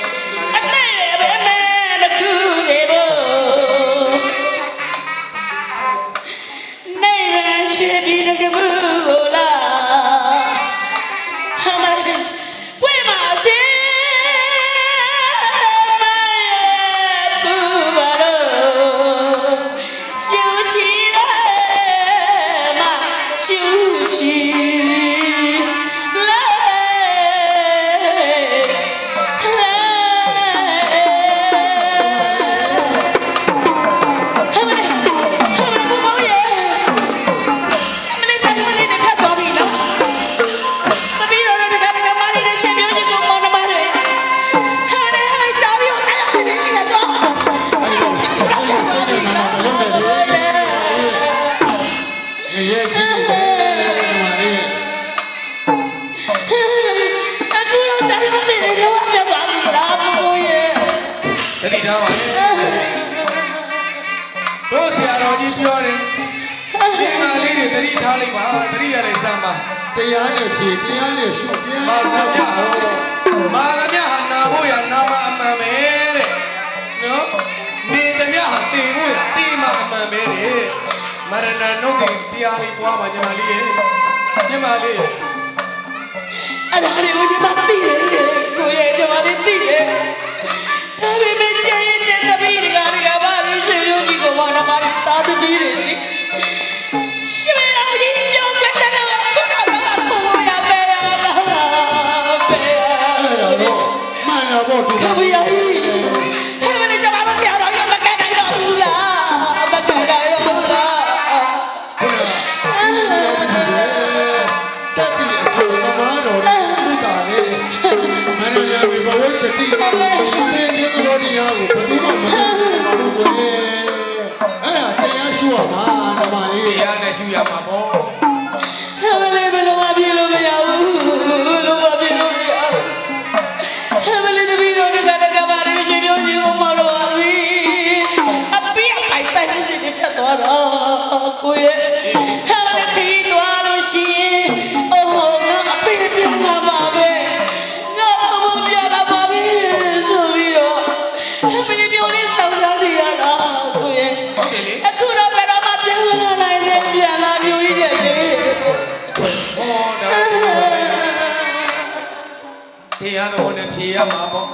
တတိထားပါတို့ဆရာတော်ကြီးပြောတယ်ဒီငါလေးတွေတတိထားလိုက်ပါတတိရလိုက်စမ်းပါ တရားနဲ့ဖြေတရားနဲ့ရှုပြန် မာရမြမာရမြဟာနာဖို့ရနာမအမှန်ပဲတဲ့နော်နေသမျှဟာတည်ဖို့တည်မှာအမှန်ပဲတဲ့မရဏနှုတ်တွေတရားလေးပွားပါညီမလေးညီမလေး အဲ့ဒါလေးကိုညီမသိတယ်ကိုရဲ့ညီမလေးသိတယ်ဒါပေမဲ့ကျန်ရဲ့တပည့်တွေကဘာလို့ရှင်ရုံကြီးကိုဘာနာမလေးတာတူကြီးတွေရှင်ရုံကြီးပြောကြတယ်တော့ကိုရပဲရလားပဲ အဲ့ဒါတော့မှန်တော့ပေါ့ဒီ ခမရကြီးဟဲ့မင်းကျမတို့ဆရာတော်ရမကဲနိုင်တော့ဘူးလားမကဲနိုင်တော့လား တတိအကျိုးသမားတော်ဘုရားလေမရဏဝိဘဝတတိတေခြင်းတော်တရားကိုဘယ်သူမှမလုပ်ဘူးလေအဲ့ဒါတရားရှုရမှာဓမ္မလေး တရားနဲ့ရှုရမှာပေါ့ ဟဲ့မလေးဘယ်လိုမှပြေလို့မရဘူးဘယ်လိုမှပြေလို့မရဘူးဟဲ့မလေးတပည့်တော်ကဘာလို့ရှင်ပြောကြီးကိုမတော်ပါဘူးအပိအိုက်တိုင်းစစ်တဲ့ဖြတ်သွားတော့ကိုရဲ့ဟဲ့မလေးခီးသွားလို့ရှိရင်အိုးငါအပိပြန်လာပါပဲငါဘုံပြန်လာပါပြီဆိုပြီးတော့ဟဲ့မလေးပြောလေးစောင့်စားနေရတာကိုရဲ့ ဟုတ်တယ်လေ အခုတော့ဘယ်တော့မှပြန်မလာနိုင်နဲ့ပြန်လာမျိုးကြီးတယ်လေ ဟောဒါတရားတော်နဲ့ဖြေရမှာပေါ့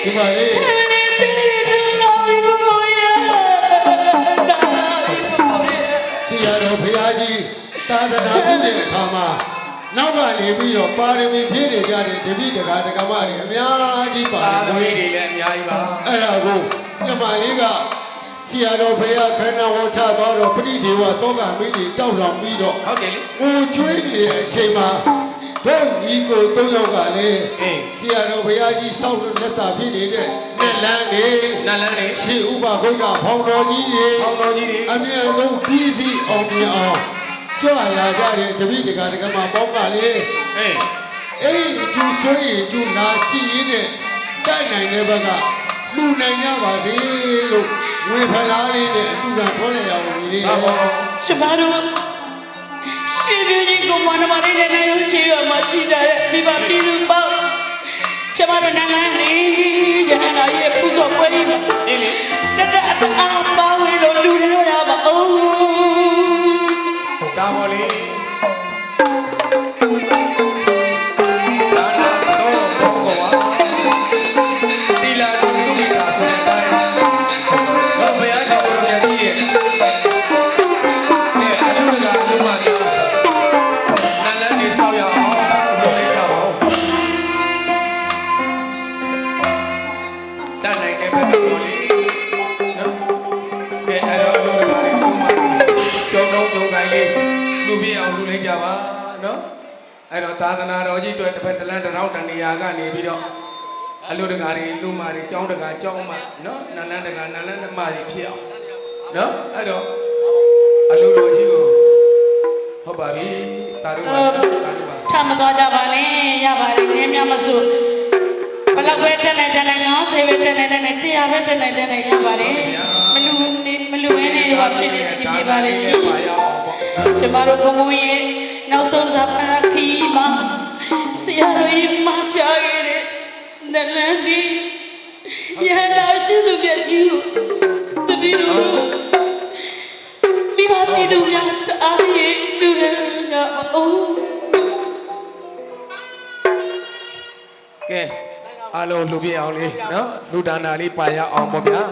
ဒီမှာလေ ဆရာတော်ဘုရားကြီးသာသနာပြုတဲ့အခါမှာနောက်ကနေပြီးတော့ပါရမီဖြည့်နေကြတဲ့တပည့်တကာဒကမတွေအများကြီးပါ သာ တ သမီ ယ် တွေလည်းအများကြီးပါ အဲ့ဒါကိုညမလေးကဆရာတော်ဘုရားခန္ဓာဝန်ချသွားတော့ပရိဒေဝသောကမင်းကြီးတောက်လောင်ပြီးတော့ ဟုတ်တယ်လေ ကိုကျွေးနေတဲ့အချိန်မှာတို့ညီကို၃ယောက်ကလည်း အေး ဆရာတော်ဘုရားကြီးစောင့်လက်စာဖြစ်နေတဲ့လက်လန်းနေ နတ်လန်းတွေ ရှေးဥပခုတ်ကဖောင်တော်ကြီးတွေ ပေါင်းတော်ကြီးတွေ အမြဲဆုံးပြီးစီအောင်မြင်အောင်ကြွလာကြတဲ့တပည့်တကာတကမပေါင်းကလေ အေး အေးသူဆွေးရင်သူလာကြည့်ရင်းနဲ့တိုက်နိုင်တဲ့ဘက်ကလူနိုင်ကြပါစေလို့ဝေဖလားလေးနဲ့အတူကထွန်းလိုက်ရအောင်လေ ဘာဘော ကျမတို့ရှင်ကြီးကမနမလေးနဲ့ရုံချီရမရှိတဲ့ဒီပါပြည်သူပေါ့ကျမတို့နိုင်ငံလေးရဟန္တာရဲ့ပူဇော်ပွဲကြီး အေးလေ တတအတအားပါဝင်လို့လူတွေရပါအောင် ဒါဘောလေဒါနာတော့ဘောကွာတီလာတူမိတာဆိုတဲ့အတိုင်းဘာဘုရားရှင်ကိုရည်ကြီးရဲ့အလူကလူမကြီးနတ်လန်းနေဆောက်ရအောင်လုပ်လိုက်ကြပါဦးတတ်နိုင်တဲ့ဘက်ကတော့လေနော်ကဲအဲ့တော့အလူကလည်းလူမကြီးကျုံတော့ကျုံတိုင်းလေးလူပြအောင်လူလိုက်ကြပါနော်အဲ့တော့သာသနာတော်ကြီးအတွက်တစ်ဖက်တစ်လမ်းတစ်ထောင်တနေရာကနေပြီးတော့အလူတကာတွေလူမာတွေကျောင်းတကာကျောင်းမနော်နန်းလန်းတကာနန်းလန်းဓမ္မတွေဖြစ်အောင်နော်အဲ့တော့အလူတော်ကြီးကိုဟုတ်ပါပြီတာတို့ပါတာတို့ပါ ထမသွားကြပါနဲ့ရပါတယ်နင်းများမဆိုဘလောက်ပဲတက်နေ90ပဲတက်နေ100ပဲတက်နေရပါတယ်မလူဝင်းနေတော့ဖြစ်နေစီပြပါလေရှင် ပါရအောင်ပေါ့ ကျမတို့ဘုံဘုံရဲ့နောက်ဆုံးစာဖတ်ခီမှာဆရာတော်ကြီးမချခဲ့တဲ့နလန်ဒီရဟနာရှိသူပြကြီးကိုတပည့်တို့မိဘပြည်သူများတအားရဲ့လူတွေရအောင် ကဲအားလုံးလူပြအောင်လေးနော်လူဒါနာလေးပါရအောင်ပေါ့ဗျာ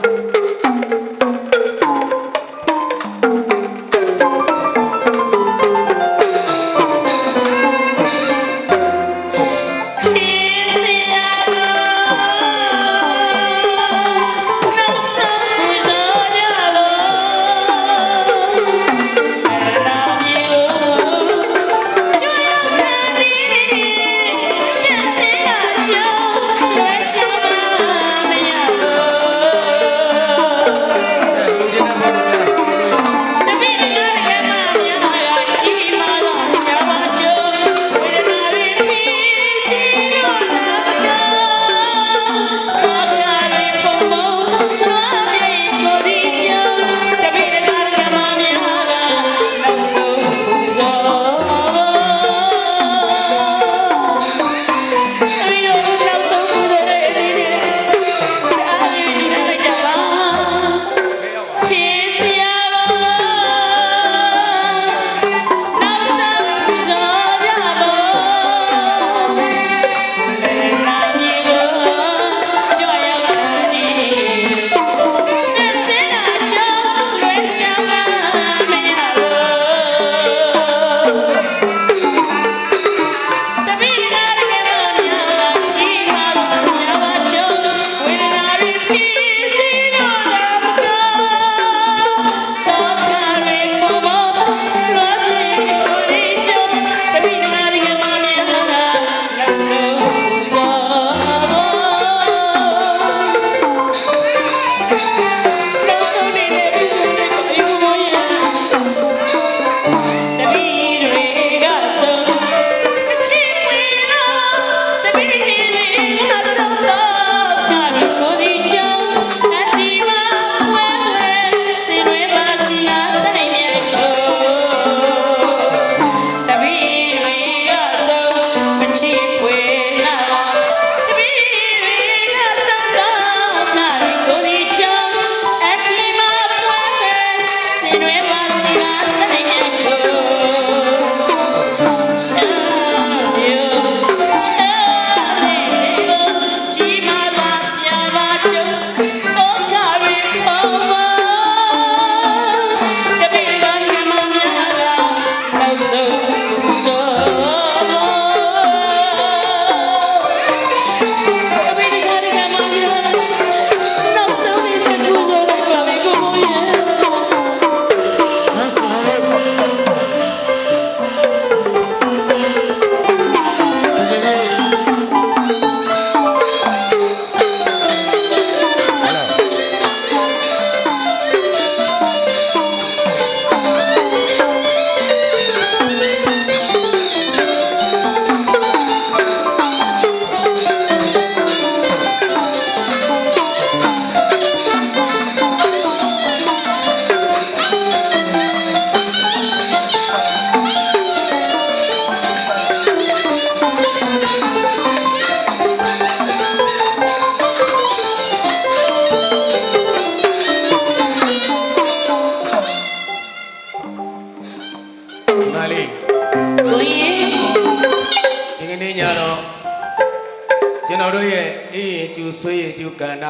ဆွေးရကျူကန္န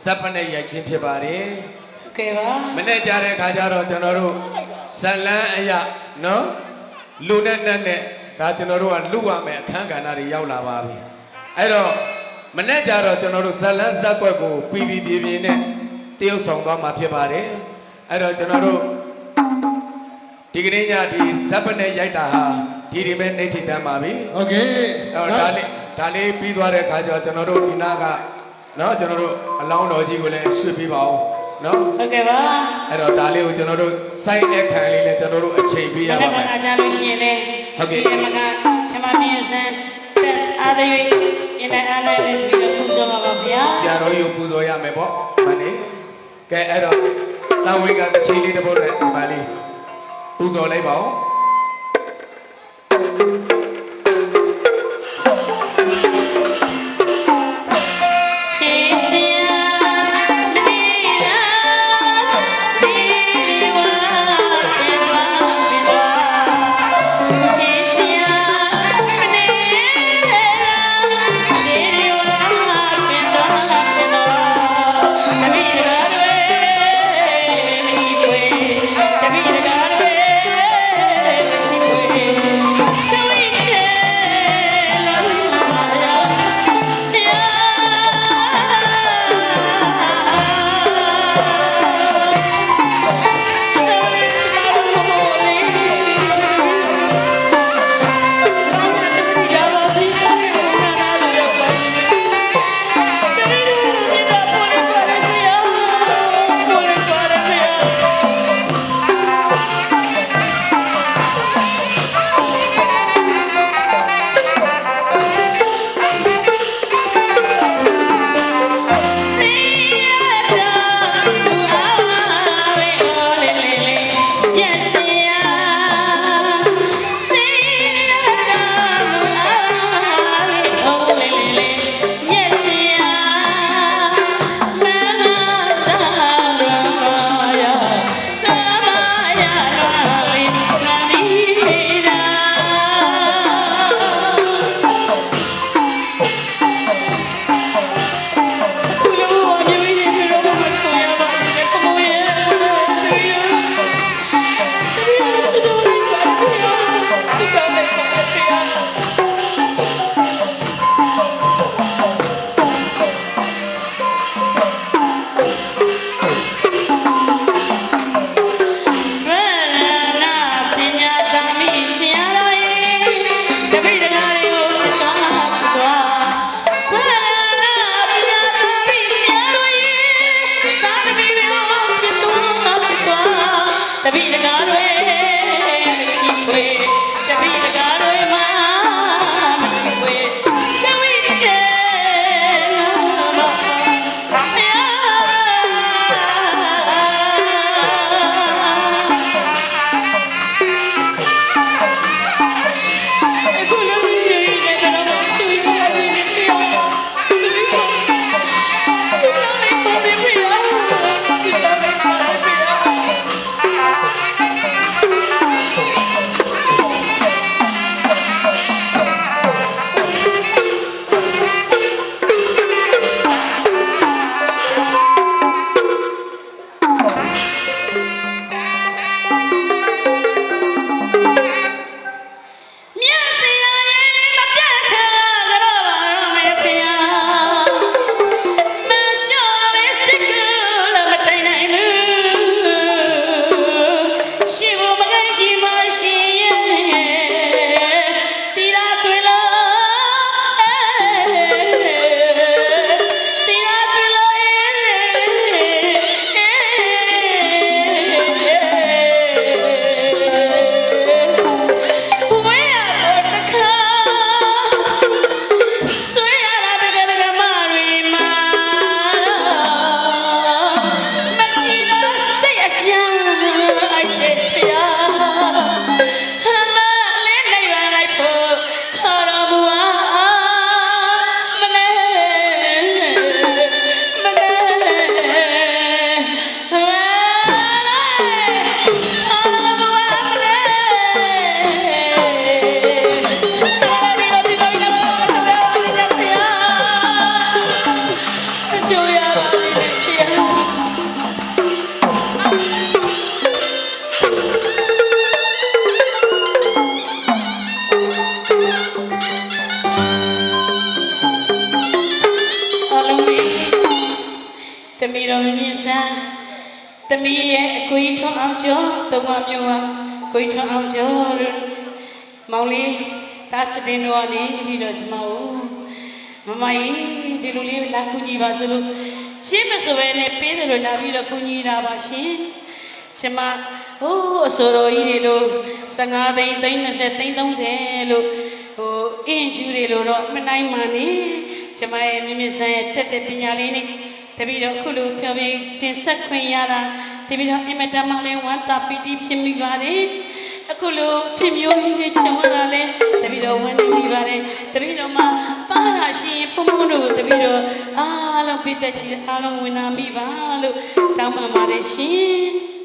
စပ်ပနဲ့ရိုက်ချင်းဖြစ်ပါတယ် ကဲပါ မနေ့ကြတဲ့ခါကျတော့ကျွန်တော်တို့ဇလန်းအရာနော်လူနဲ့နဲ့ဒါကျွန်တော်တို့ကလူရမယ်အခန်းကဏ္ဍတွေရောက်လာပါပြီအဲ့တော့မနေ့ကြတော့ကျွန်တော်တို့ဇလန်းဇက်ကွက်ကိုပြီးနဲ့တရုပ်ဆောင်သွားမှာဖြစ်ပါတယ်အဲ့တော့ကျွန်တော်တို့ဒီကနေ့ညဒီဇက်ပနဲ့ရိုက်တာဟာဒီမဲ့နေထိတမ်းပါပြီ โอเค အဲ့တော့ဒါလေးပြီးသွားတဲ့ခါကျတော့ကျွန်တော်တို့ဒီနာကနော်ကျွန်တော်တို့အလောင်းတော်ကြီးကိုလည်းရွှေ့ပေးပါအောင်နော် ဟုတ်ကဲ့ပါ အဲ့တော့ဒါလေးကိုကျွန်တော်တို့စိုက်အခန်းလေးနဲ့ကျွန်တော်တို့အချိန်ပေးရ မ ပါ နက် မယ် ကကြားလို့ရှိရင်လည်း ဟုတ်ကဲ့ ဒီမကချမမင်းစံအားရည်အင်းအားလည်းပြီးတော့ပူဇော်ပါပါဗျာ ဆရာတော်ကြီးကိုပူဇော်ရမယ်ပေါ့မနေ့ကဲအဲ့တော့တန်ဝေကတစ်ချိန်လေးတစ်ပုတ်နဲ့ဒီပါလေးပူဇော်လိုက်ပါဦး ချေစရာမနေရဒီဝါပြေပါပြေပါချေစရာမနေရဒီဝါပြေပါပြေပါတပည့်တော်တွေမချီပွေတပည့်တော်တွေမချီပွေ ကြိုးရပါလေဖေရသမီးတော်မြင့်စံသမီးရဲ့အကွေးထွန်းအောင်ကျော်သုံးမမျိုးဟာကွေးထွန်းအောင်ကျော်မောင်လေးဒါစတင်တော်နေပြီးတော့ကျွန်မမမကြီးဒီလိုလေးလာကူညီပါဆိုလို့ချင်းမဆိုပဲနဲ့ပေးတယ်လို့လာပြီးတော့ကူညီတာပါရှင်ကျွန်မအစိုးရကြီးတွေလို့15သိန်း30သိန်း30လို့အင်ဂျူတွေလို့တော့မနိုင်ပါနဲ့ကျွန်မရဲ့မြင့်စံရဲ့တက်တဲ့ပညာလေးနဲ့တပည့်တော်ခုလိုဖြောပြီးတင်ဆက်ခွင့်ရတာတပည့်တော်အင်မတန်မှလည်းဝမ်းသာပီတိဖြစ်မိပါတယ်အခုလိုဖြစ်မျိုးကြီးကြုံရတာလဲတပည့်တော်ဝမ်းနေမိပါတယ်တပည့်တော်မှာပါလာရှင်ဖုံဖုံတို့တပည့်တော်အားလုံးပိသက်ချီအားလုံးဝင်နာမိပါလို့တောင်းပန်ပါတယ်ရှင်